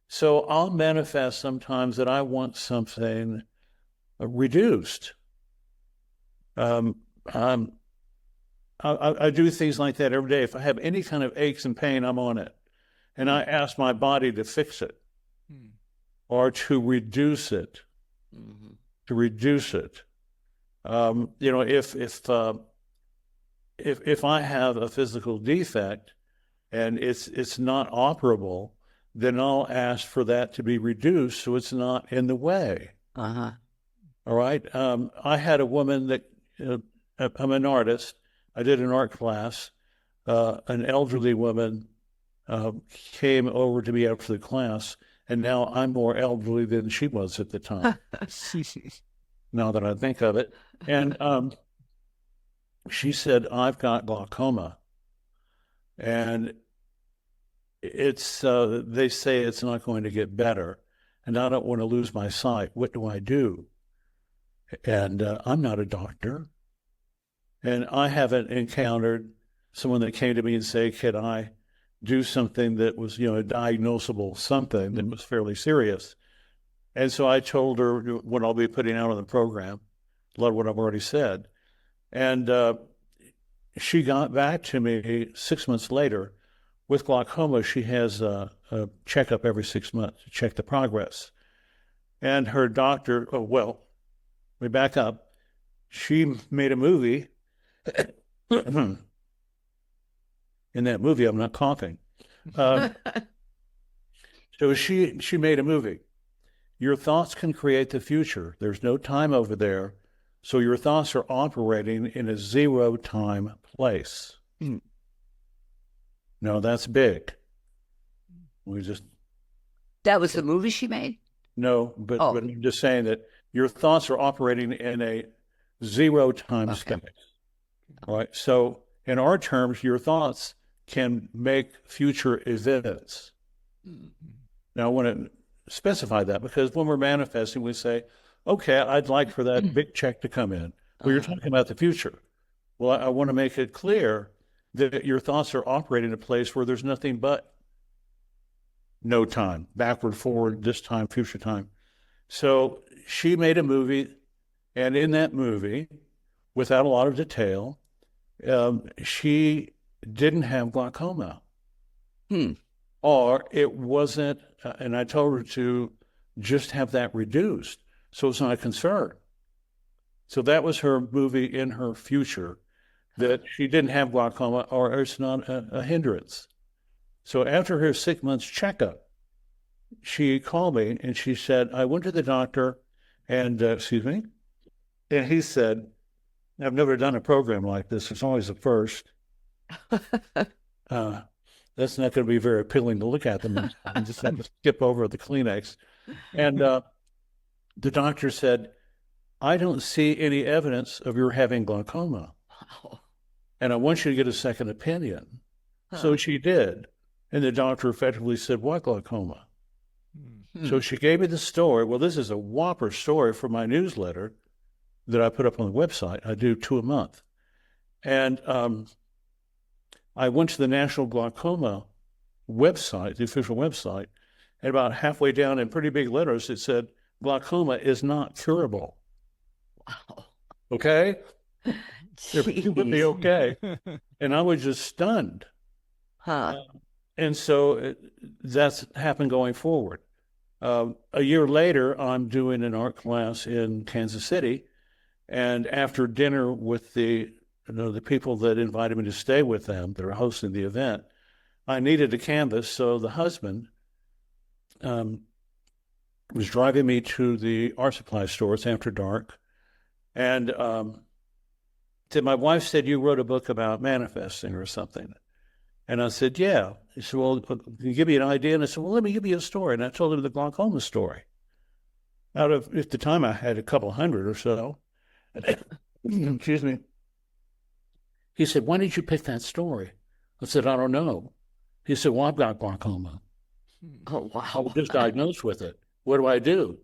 So I'll manifest sometimes that I want something reduced. I do things like that every day. If I have any kind of aches and pain, I'm on it. And I ask my body to fix it or to reduce it. If I have a physical defect and it's not operable, then I'll ask for that to be reduced so it's not in the way. Uh-huh. All right. I had a woman that, I'm an artist. I did an art class. An elderly woman came over to me after the class, and now I'm more elderly than she was at the time, now that I think of it. And she said, I've got glaucoma. And it's they say it's not going to get better, and I don't want to lose my sight. What do I do? And I'm not a doctor, and I haven't encountered someone that came to me and say, can I do something that was, a diagnosable something that was fairly serious? And so I told her what I'll be putting out on the program, a lot of what I've already said. And she got back to me 6 months later. With glaucoma, she has a checkup every 6 months to check the progress. And her doctor, we back up. She made a movie. In that movie, I'm not coughing. So she made a movie. Your thoughts can create the future. There's no time over there. So your thoughts are operating in a zero time place. No, that's big. That was the movie she made? No, but I'm just saying that your thoughts are operating in a zero time space. All right. So in our terms, your thoughts can make future events. Now I want to specify that, because when we're manifesting, we say, okay, I'd like for that big check to come in. Well, you're talking about the future. Well, I want to make it clear that your thoughts are operating in a place where there's nothing but no time, backward, forward, this time, future time. So she made a movie, and in that movie, without a lot of detail, she didn't have glaucoma. Or it wasn't, and I told her to just have that reduced, so it's not a concern. So that was her movie in her future, that she didn't have glaucoma, or it's not a hindrance. So after her 6 months checkup, she called me and she said, I went to the doctor and, and he said, I've never done a program like this. It's always a first. That's not going to be very appealing to look at them. I just have to skip over the Kleenex. And the doctor said, I don't see any evidence of your having glaucoma. Wow. And I want you to get a second opinion. So she did. And the doctor effectively said, what glaucoma? So she gave me the story. Well, this is a whopper story for my newsletter that I put up on the website. I do 2 a month. And I went to the National Glaucoma website, the official website, and about halfway down in pretty big letters, it said, glaucoma is not curable. Wow. Okay? It would be okay. And I was just stunned. And so that's happened going forward. A year later, I'm doing an art class in Kansas City. And after dinner with the people that invited me to stay with them, that are hosting the event, I needed a canvas. So the husband was driving me to the art supply stores after dark. And said, my wife said you wrote a book about manifesting or something. And I said, yeah. He said, well, can you give me an idea? And I said, well, let me give you a story. And I told him the glaucoma story. Out of, at the time, I had a couple hundred or so. Excuse me. He said, why did you pick that story? I said, I don't know. He said, well, I've got glaucoma. Oh, wow. I was just diagnosed with it. What do I do?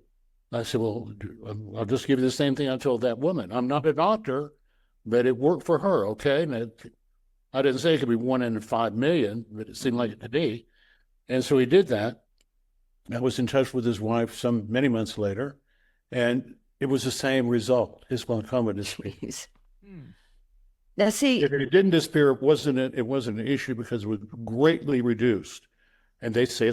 I said, well, I'll just give you the same thing I told that woman. I'm not a doctor, but it worked for her, okay? And I didn't say it could be 1 in 5 million, but it seemed like it could be. And so he did that. I was in touch with his wife many months later, and it was the same result. His glaucoma disappeared. Now, see, if it didn't disappear, it wasn't an issue because it was greatly reduced. And they say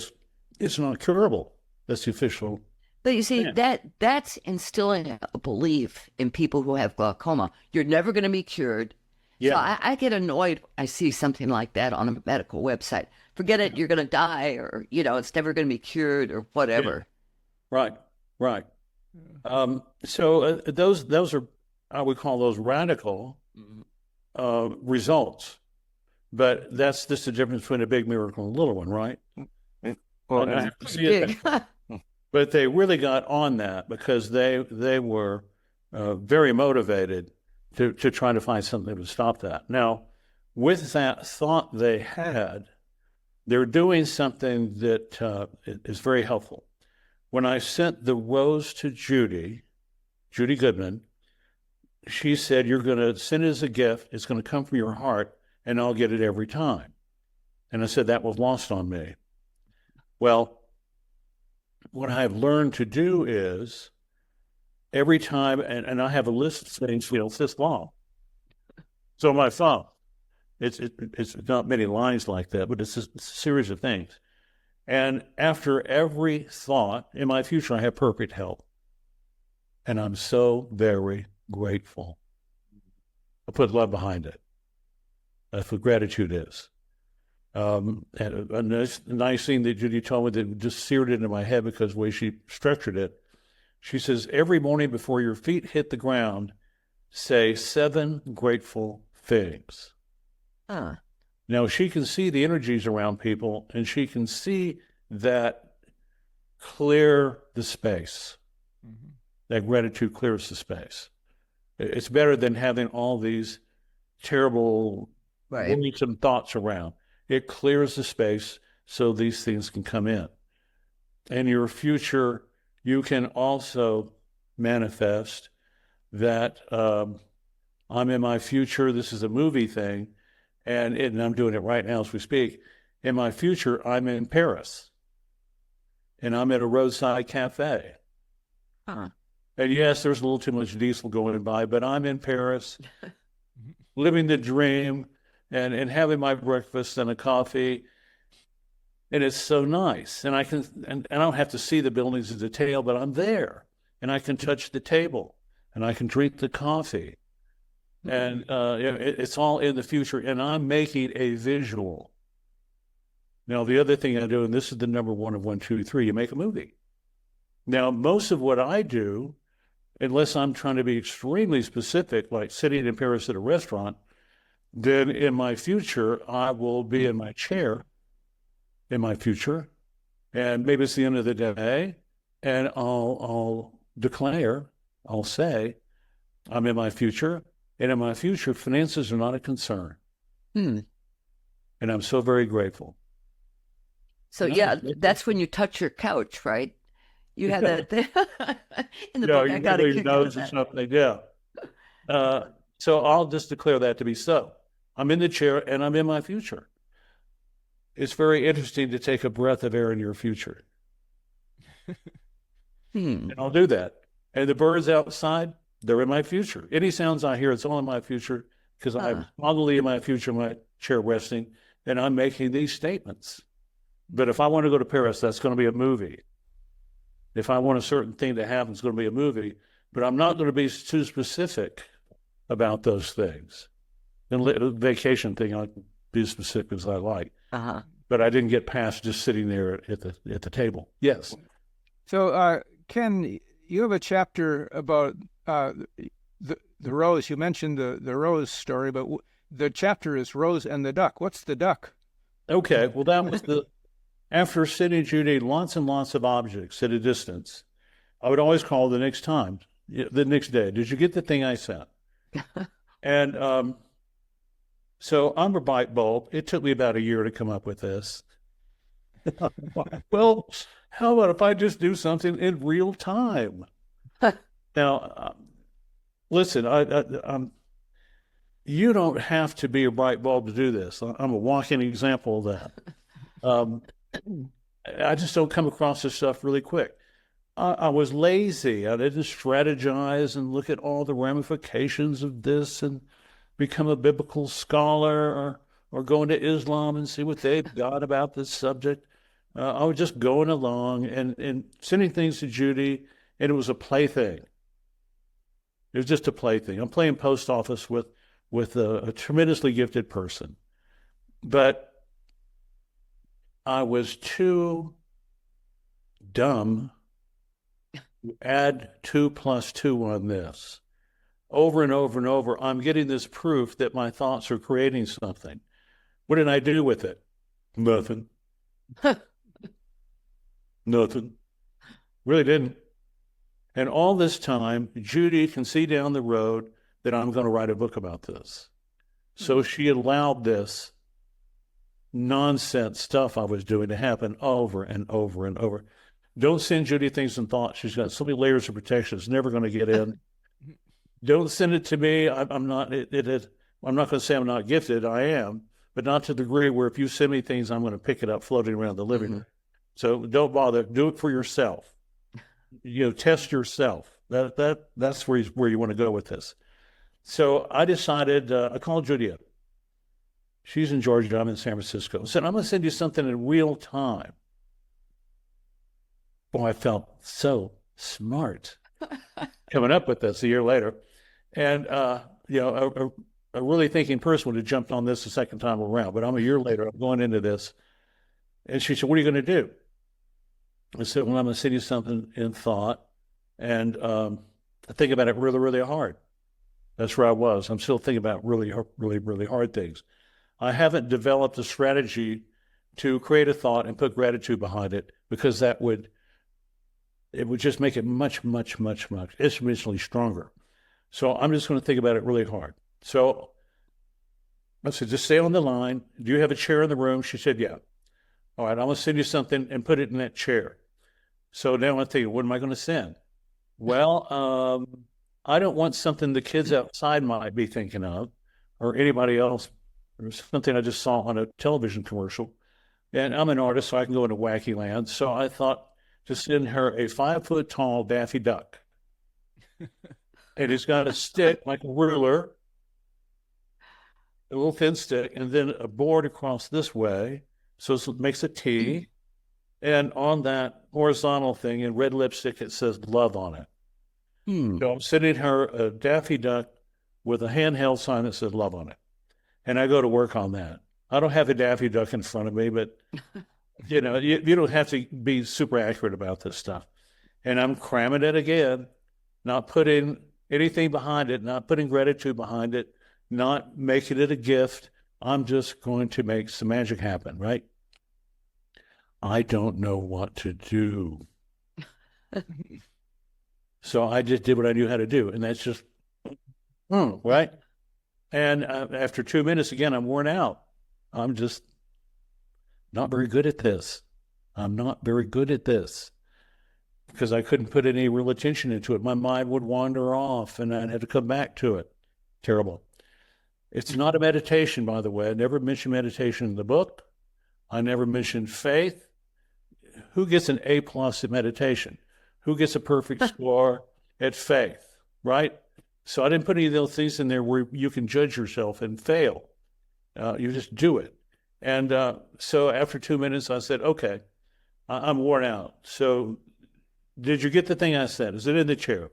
it's not curable. That's the official. But you see, that's instilling a belief in people who have glaucoma. You're never going to be cured. Yeah. So I get annoyed when I see something like that on a medical website. Forget it, you're going to die, or, it's never going to be cured or whatever. Right. Right. So those are, I would call those radical results. But that's just the difference between a big miracle and a little one, right? Well, I have to see it. But they really got on that because they were very motivated to try to find something to stop that. Now, with that thought they had, they're doing something that is very helpful. When I sent the rose to Judy Goodman, she said, "You're going to send it as a gift. It's going to come from your heart, and I'll get it every time." And I said, that was lost on me. Well, what I've learned to do is every time, and I have a list of things, it's this long. So my phone, it's not many lines like that, but it's a series of things. And after every thought, in my future, I have perfect health. And I'm so very grateful. I put love behind it. That's what gratitude is. And a nice thing that Judy told me that just seared it into my head because the way she structured it. She says, every morning before your feet hit the ground, say 7 grateful things. Now, she can see the energies around people, and she can see that clear the space. Mm-hmm. That gratitude clears the space. It's better than having all these terrible, worrisome thoughts around. It clears the space so these things can come in. And your future, you can also manifest that I'm in my future. This is a movie thing. And I'm doing it right now as we speak. In my future, I'm in Paris. And I'm at a roadside cafe. And yes, there's a little too much diesel going by, but I'm in Paris, living the dream and having my breakfast and a coffee. And it's so nice. And I don't have to see the buildings in detail, but I'm there. And I can touch the table. And I can drink the coffee. And it's all in the future, and I'm making a visual. Now, the other thing I do, and this is the number 1 of 1, 2, 3, you make a movie. Now, most of what I do, unless I'm trying to be extremely specific, like sitting in Paris at a restaurant, then in my future, I will be in my chair in my future, and maybe it's the end of the day, and I'll declare, I'll say, I'm in my future. And in my future, finances are not a concern. And I'm so very grateful. So, that's when you touch your couch, right? You had that in the book. I got to kick nose or something. Yeah. So I'll just declare that to be so. I'm in the chair and I'm in my future. It's very interesting to take a breath of air in your future. And I'll do that. And the birds outside, they're in my future. Any sounds I hear, it's all in my future because I'm probably in my future, my chair resting, and I'm making these statements. But if I want to go to Paris, that's going to be a movie. If I want a certain thing to happen, it's going to be a movie. But I'm not going to be too specific about those things. And the vacation thing, I'll be as specific as I like. But I didn't get past just sitting there at the table. Yes. So, Ken, you have a chapter about the rose. You mentioned the rose story, but the chapter is Rose and the Duck. What's the duck? Okay, well, that was after sending Judy lots and lots of objects at a distance, I would always call the next day. Did you get the thing I sent? And so I'm a light bulb. It took me about a year to come up with this. Well, how about if I just do something in real time? Now, listen, you don't have to be a bright bulb to do this. I'm a walking example of that. I just don't come across this stuff really quick. I was lazy. I didn't strategize and look at all the ramifications of this and become a biblical scholar or go into Islam and see what they've got about this subject. I was just going along and sending things to Judy, and it was a plaything. It was just a plaything. I'm playing post office with with a tremendously gifted person. But I was too dumb to add 2 + 2 on this. Over and over and over, I'm getting this proof that my thoughts are creating something. What did I do with it? Nothing. Nothing. Really didn't. And all this time, Judy can see down the road that I'm going to write a book about this. So she allowed this nonsense stuff I was doing to happen over and over and over. Don't send Judy things and thoughts. She's got so many layers of protection. It's never going to get in. Don't send it to me. I'm not going to say I'm not gifted. I am, but not to the degree where if you send me things, I'm going to pick it up floating around the living room. So don't bother. Do it for yourself. Test yourself. That's where you want to go with this. So I decided, I called Judy up. She's in Georgia. I'm in San Francisco. I said, I'm going to send you something in real time. Boy, I felt so smart coming up with this a year later. And, a really thinking person would have jumped on this the second time around. But I'm a year later, I'm going into this. And she said, what are you going to do? I said, well, I'm going to send you something in thought. And I think about it really, really hard. That's where I was. I'm still thinking about really, really, really hard things. I haven't developed a strategy to create a thought and put gratitude behind it, because it would just make it much, much, much, much exponentially stronger. So I'm just going to think about it really hard. So I said, just stay on the line. Do you have a chair in the room? She said, yeah. All right, I'm going to send you something and put it in that chair. So now I'm thinking, what am I going to send? Well, I don't want something the kids outside might be thinking of, or anybody else, or something I just saw on a television commercial. And I'm an artist, so I can go into wacky land. So I thought to send her a 5-foot-tall Daffy Duck. And it's got a stick like a ruler, a little thin stick, and then a board across this way. So it makes a T. And on that horizontal thing in red lipstick, it says love on it. So I'm sending her a Daffy Duck with a handheld sign that says love on it. And I go to work on that. I don't have a Daffy Duck in front of me, but you don't have to be super accurate about this stuff. And I'm cramming it again, not putting anything behind it, not putting gratitude behind it, not making it a gift. I'm just going to make some magic happen, right? I don't know what to do. So I just did what I knew how to do. And that's just, right? And after 2 minutes, again, I'm worn out. I'm just not very good at this. I'm not very good at this because I couldn't put any real attention into it. My mind would wander off and I'd have to come back to it. Terrible. It's not a meditation, by the way. I never mentioned meditation in the book. I never mentioned faith. Who gets an A+ at meditation? Who gets a perfect score at faith, right? So I didn't put any of those things in there where you can judge yourself and fail. You just do it. And so after 2 minutes, I said, okay, I'm worn out. So did you get the thing I said? Is it in the chair?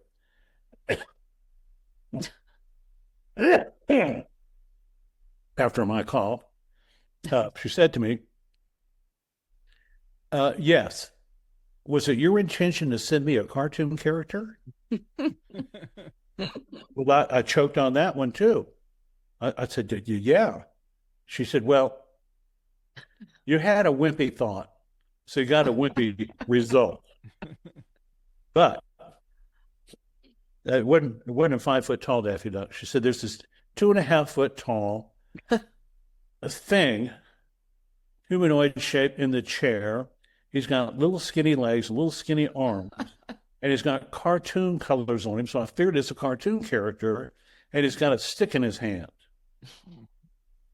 After my call, she said to me, yes. Was it your intention to send me a cartoon character? Well, I choked on that one too. I said, did you? Yeah. She said, well, you had a wimpy thought, so you got a wimpy result. But it wasn't a 5-foot-tall Daffy Duck. She said, there's this 2.5-foot-tall thing, humanoid shape in the chair. He's got little skinny legs, little skinny arms, and he's got cartoon colors on him. So I figured it's a cartoon character, and he's got a stick in his hand.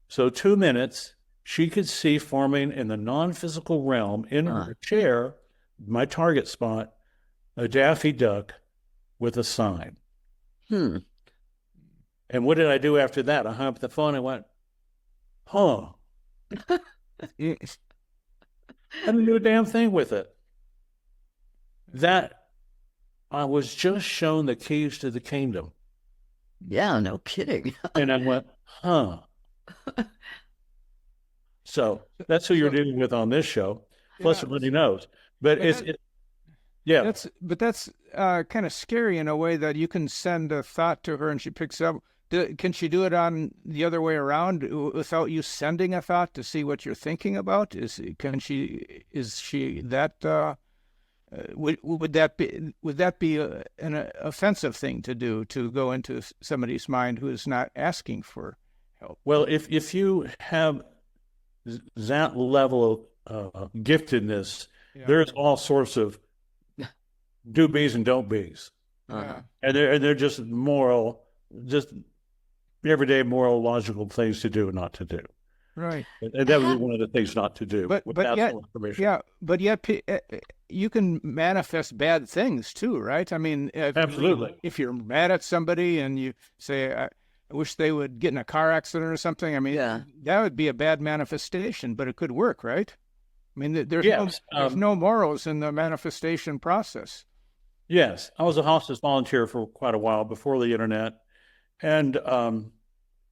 So 2 minutes, she could see forming in the non-physical realm in her chair, my target spot, a Daffy Duck with a sign. And what did I do after that? I hung up the phone and went, huh. I didn't do a damn thing with it. That I was just shown the keys to the kingdom. Yeah, no kidding. And I went, huh. So that's who you're dealing with on this show. Plus, Yeah. everybody knows. But But it's, that- yeah. that's kind of scary in a way that you can send a thought to her and she picks up. Can she do it on the other way around without you sending a thought to see what you're thinking about? Is she that would that be an offensive thing to do, to go into somebody's mind who is not asking for help? Well, if you have that level of giftedness, Yeah. there's all sorts of do be's and don't be's. Uh-huh. And they're just just everyday moral, logical things to do and not to do. Right. And that would be one of the things not to do. But without yet, someone's permission. yeah, but yet you can manifest bad things too, right? I mean, Absolutely. If you're mad at somebody and you say, I wish they would get in a car accident or something, I mean, Yeah. that would be a bad manifestation, but it could work, right? I mean, there's Yes, there's no morals in the manifestation process. Yes, I was a hospice volunteer for quite a while before the internet, and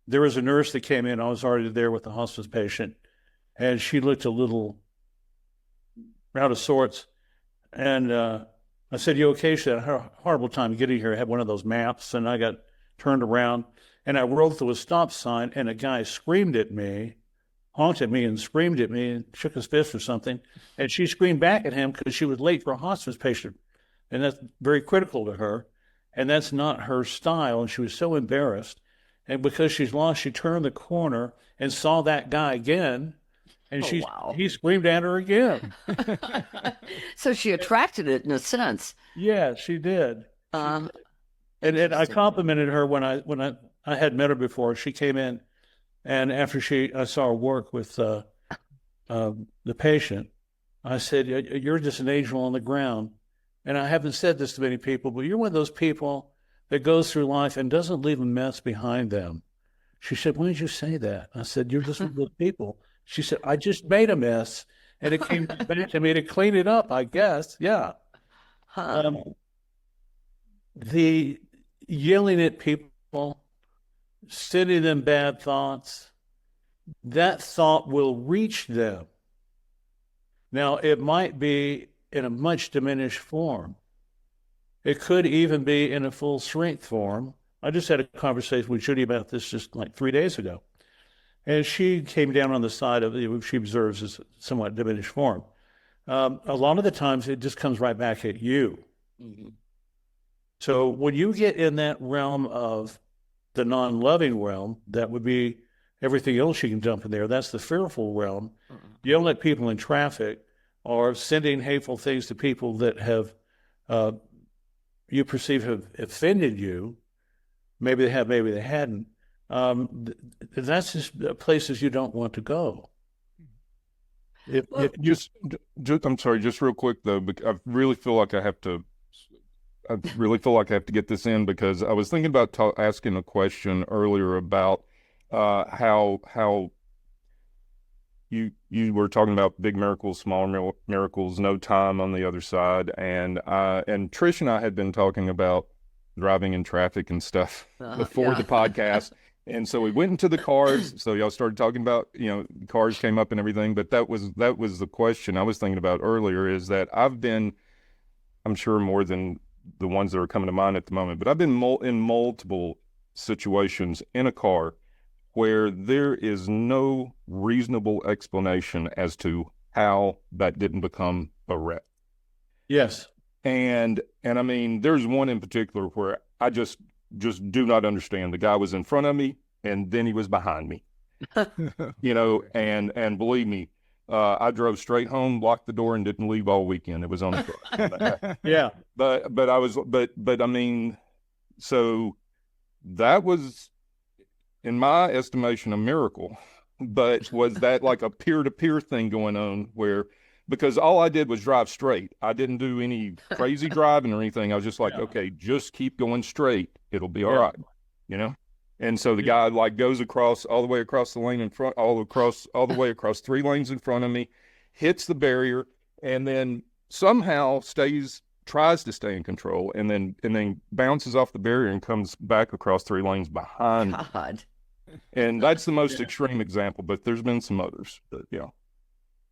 there was a nurse that came in. I was already there with the hospice patient, and she looked a little out of sorts. And I said, "You okay?" She said, "I had a horrible time getting here. I had one of those maps, and I got turned around, and I rolled through a stop sign, and a guy screamed at me, honked at me, and screamed at me, and shook his fist or something. And she screamed back at him because she was late for a hospice patient. And that's very critical to her. And that's not her style. And she was so embarrassed. And because she's lost, she turned the corner and saw that guy again. And wow. he screamed at her again. So she attracted it in a sense. Yeah, she did. And I Interesting. complimented her when I had met her before. She came in, and after I saw her work with the patient, I said, "You're just an angel on the ground." And I haven't said this to many people, but you're one of those people that goes through life and doesn't leave a mess behind them. She said, "Why did you say that?" I said, "You're just one of those people." She said, "I just made a mess, and it came back to me to clean it up, I guess." Yeah. Huh. The yelling at people, sending them bad thoughts, that thought will reach them. Now, it might be in a much diminished form. It could even be in a full strength form. I just had a conversation with Judy about this just like 3 days ago. And she came down on the side of what she observes as somewhat diminished form. A lot of the times it just comes right back at you. Mhm. So when you get in that realm of the non-loving realm, that would be everything else you can dump in there. That's the fearful realm. Yelling at people in traffic or sending hateful things to people that have you perceive have offended you. Maybe they have, maybe they hadn't. That's just places you don't want to go. I'm sorry, just real quick though, I really feel like I have to get this in because I was thinking about asking a question earlier about how you were talking about big miracles, smaller miracles, no time on the other side, and Trish and I had been talking about driving in traffic and stuff before the podcast. And so we went into the cars. So y'all started talking about, cars came up and everything. But that was the question I was thinking about earlier, is that I've been, I'm sure more than the ones that are coming to mind at the moment, but I've been in multiple situations in a car where there is no reasonable explanation as to how that didn't become a wreck. Yes. And I mean, there's one in particular where I just do not understand. The guy was in front of me and then he was behind me, and believe me, I drove straight home, locked the door, and didn't leave all weekend. It was on the truck. Yeah. But I mean, so that was, in my estimation, a miracle. But was that like a peer-to-peer thing going on where, because all I did was drive straight. I didn't do any crazy driving or anything. I was just like, okay, just keep going straight. It'll be all right, And so the guy like goes all the way across the lane in front, all the way across 3 lanes in front of me, hits the barrier, and then somehow stays tries to stay in control, and then bounces off the barrier and comes back across 3 lanes behind. God. And that's the most extreme example, but there's been some others. But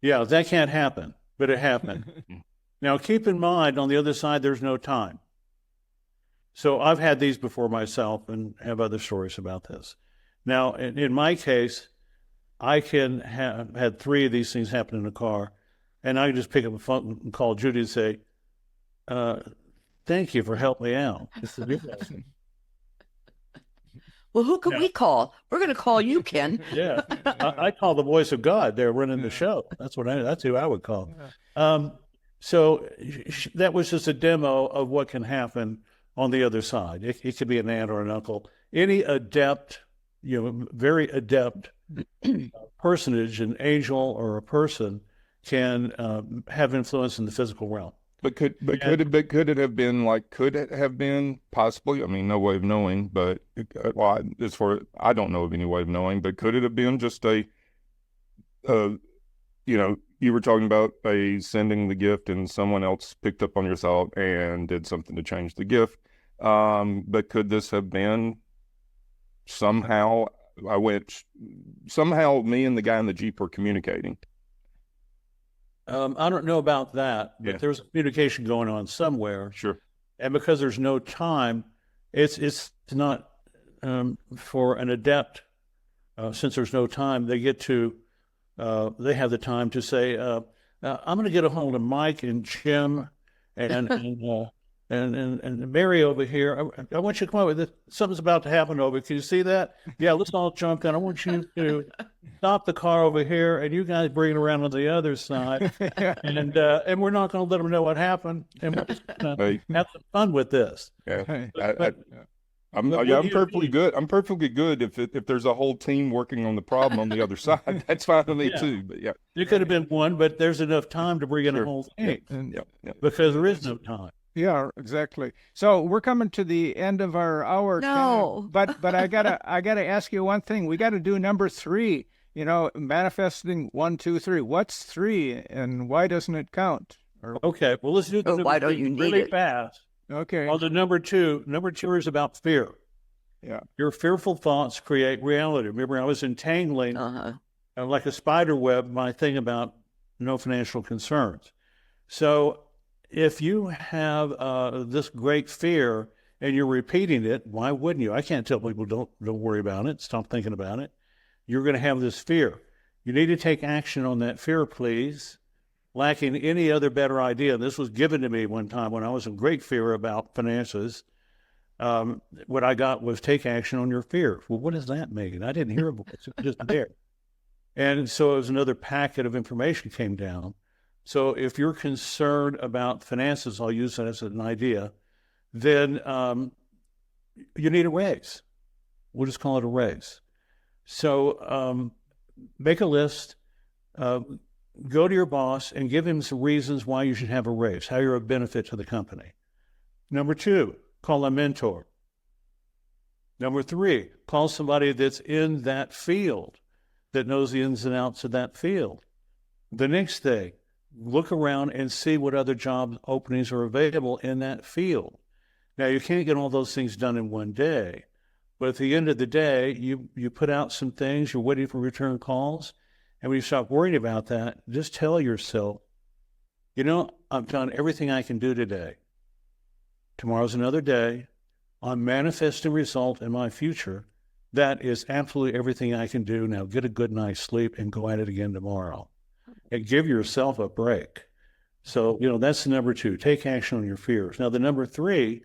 Yeah, that can't happen, but it happened. Now, keep in mind, on the other side, there's no time. So I've had these before myself and have other stories about this. Now, in my case, I can have had 3 of these things happen in a car, and I can just pick up the phone and call Judy and say, thank you for helping me out. This is your blessing. Well, who could we call? We're going to call you, Ken. Yeah, I call the voice of God. They're running the show. That's who I would call. So that was just a demo of what can happen on the other side. It could be an aunt or an uncle. Any adept, very adept personage, an angel or a person, can have influence in the physical realm. But could it have been possibly? I mean, no way of knowing. But I don't know of any way of knowing. But could it have been just you were talking about sending the gift, and someone else picked up on your thought and did something to change the gift. But could this have been somehow me and the guy in the Jeep were communicating? I don't know about that, but there's communication going on somewhere. Sure. And because there's no time, it's not for an adept. Since there's no time, they have the time to say, I'm going to get a hold of Mike and Jim and Mary over here. I want you to come over. Something's about to happen over. Can you see that? Yeah, let's all jump in. I want you to stop the car over here, and you guys bring it around on the other side. And we're not going to let them know what happened. And we're just going to have some fun with this. Yeah, I'm perfectly good. I'm perfectly good if there's a whole team working on the problem on the other side. That's fine with me too. But it could have been one, but there's enough time to bring in a whole thing. Because there is no time. Yeah, exactly. So we're coming to the end of our hour. No, but I gotta ask you one thing. We got to do number 3. Manifesting 1, 2, 3. What's 3, and why doesn't it count? Okay, well, let's do the why don't you need really it? Fast. Okay. Well, the number 2 is about fear. Yeah. Your fearful thoughts create reality. Remember, I was entangling like a spider web my thing about no financial concerns. So if you have this great fear and you're repeating it, why wouldn't you? I can't tell people don't worry about it. Stop thinking about it. You're going to have this fear. You need to take action on that fear, please. Lacking any other better idea. This was given to me one time when I was in great fear about finances. What I got was take action on your fear. Well, what does that mean? I didn't hear a voice. It was just there. And so it was another packet of information came down. So if you're concerned about finances, I'll use that as an idea, then you need a raise. We'll just call it a raise. So make a list, go to your boss and give him some reasons why you should have a raise, how you're a benefit to the company. Number 2, call a mentor. Number 3, call somebody that's in that field, that knows the ins and outs of that field. The next thing, look around and see what other job openings are available in that field. Now, you can't get all those things done in one day, but at the end of the day, you put out some things, you're waiting for return calls, and when you stop worrying about that, just tell yourself, I've done everything I can do today. Tomorrow's another day. I'm manifesting result in my future. That is absolutely everything I can do. Now get a good night's sleep and go at it again tomorrow. And give yourself a break. So, that's the number 2. Take action on your fears. Now, the number 3,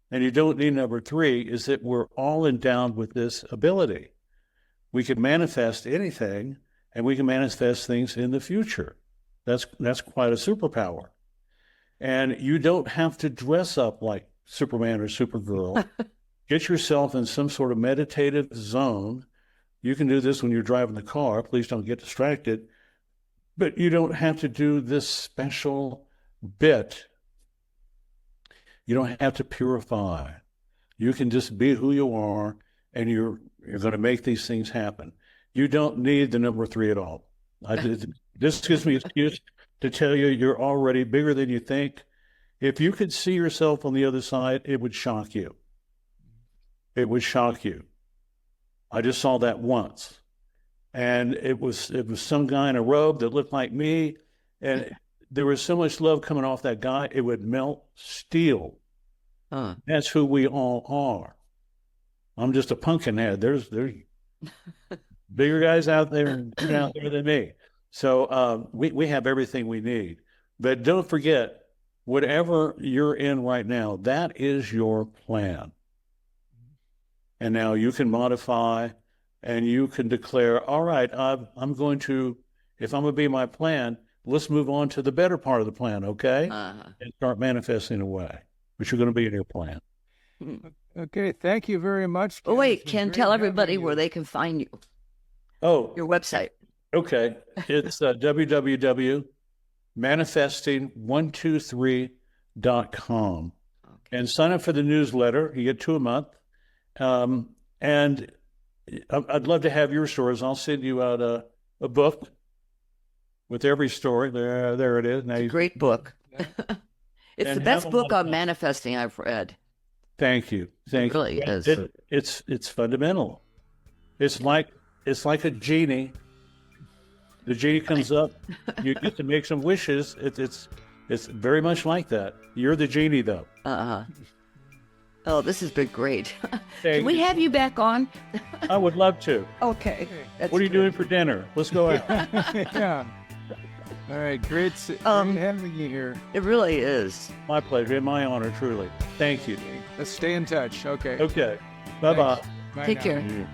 and you don't need number 3, is that we're all endowed with this ability. We can manifest anything, and we can manifest things in the future. That's quite a superpower. And you don't have to dress up like Superman or Supergirl. Get yourself in some sort of meditative zone. You can do this when you're driving the car. Please don't get distracted. But you don't have to do this special bit. You don't have to purify. You can just be who you are, and you're going to make these things happen. You don't need the number 3 at all. This gives me an excuse to tell you you're already bigger than you think. If you could see yourself on the other side, it would shock you. It would shock you. I just saw that once. And it was some guy in a robe that looked like me. And there was so much love coming off that guy, it would melt steel. That's who we all are. I'm just a pumpkin head. There's bigger guys out there than me. So we have everything we need. But don't forget, whatever you're in right now, that is your plan. And now you can modify and you can declare, all right, I'm going to, if I'm going to be my plan, let's move on to the better part of the plan, okay? And start manifesting away, which are going to be in your plan. Okay, thank you very much, Ken. Oh, wait, Ken, tell everybody where they can find you. Oh. Your website. Okay. It's www.manifesting123.com. And sign up for the newsletter. You get 2 a month. And I'd love to have your stories. I'll send you out a book with every story. There it is. Now It's a great book. It's the best book on manifesting I've read. Thank you. Thank you. It really is. It's fundamental. It's like a genie. The genie comes up. You get to make some wishes. It's very much like that. You're the genie, though. Oh, this has been great. Can we have you back on? I would love to. Okay. What are you doing for dinner? Let's go out. Yeah. All right, great having you here. It really is. My pleasure and my honor, truly. Thank you. Let's stay in touch. Okay. Okay. Bye-bye. Bye Take now. care. Yeah.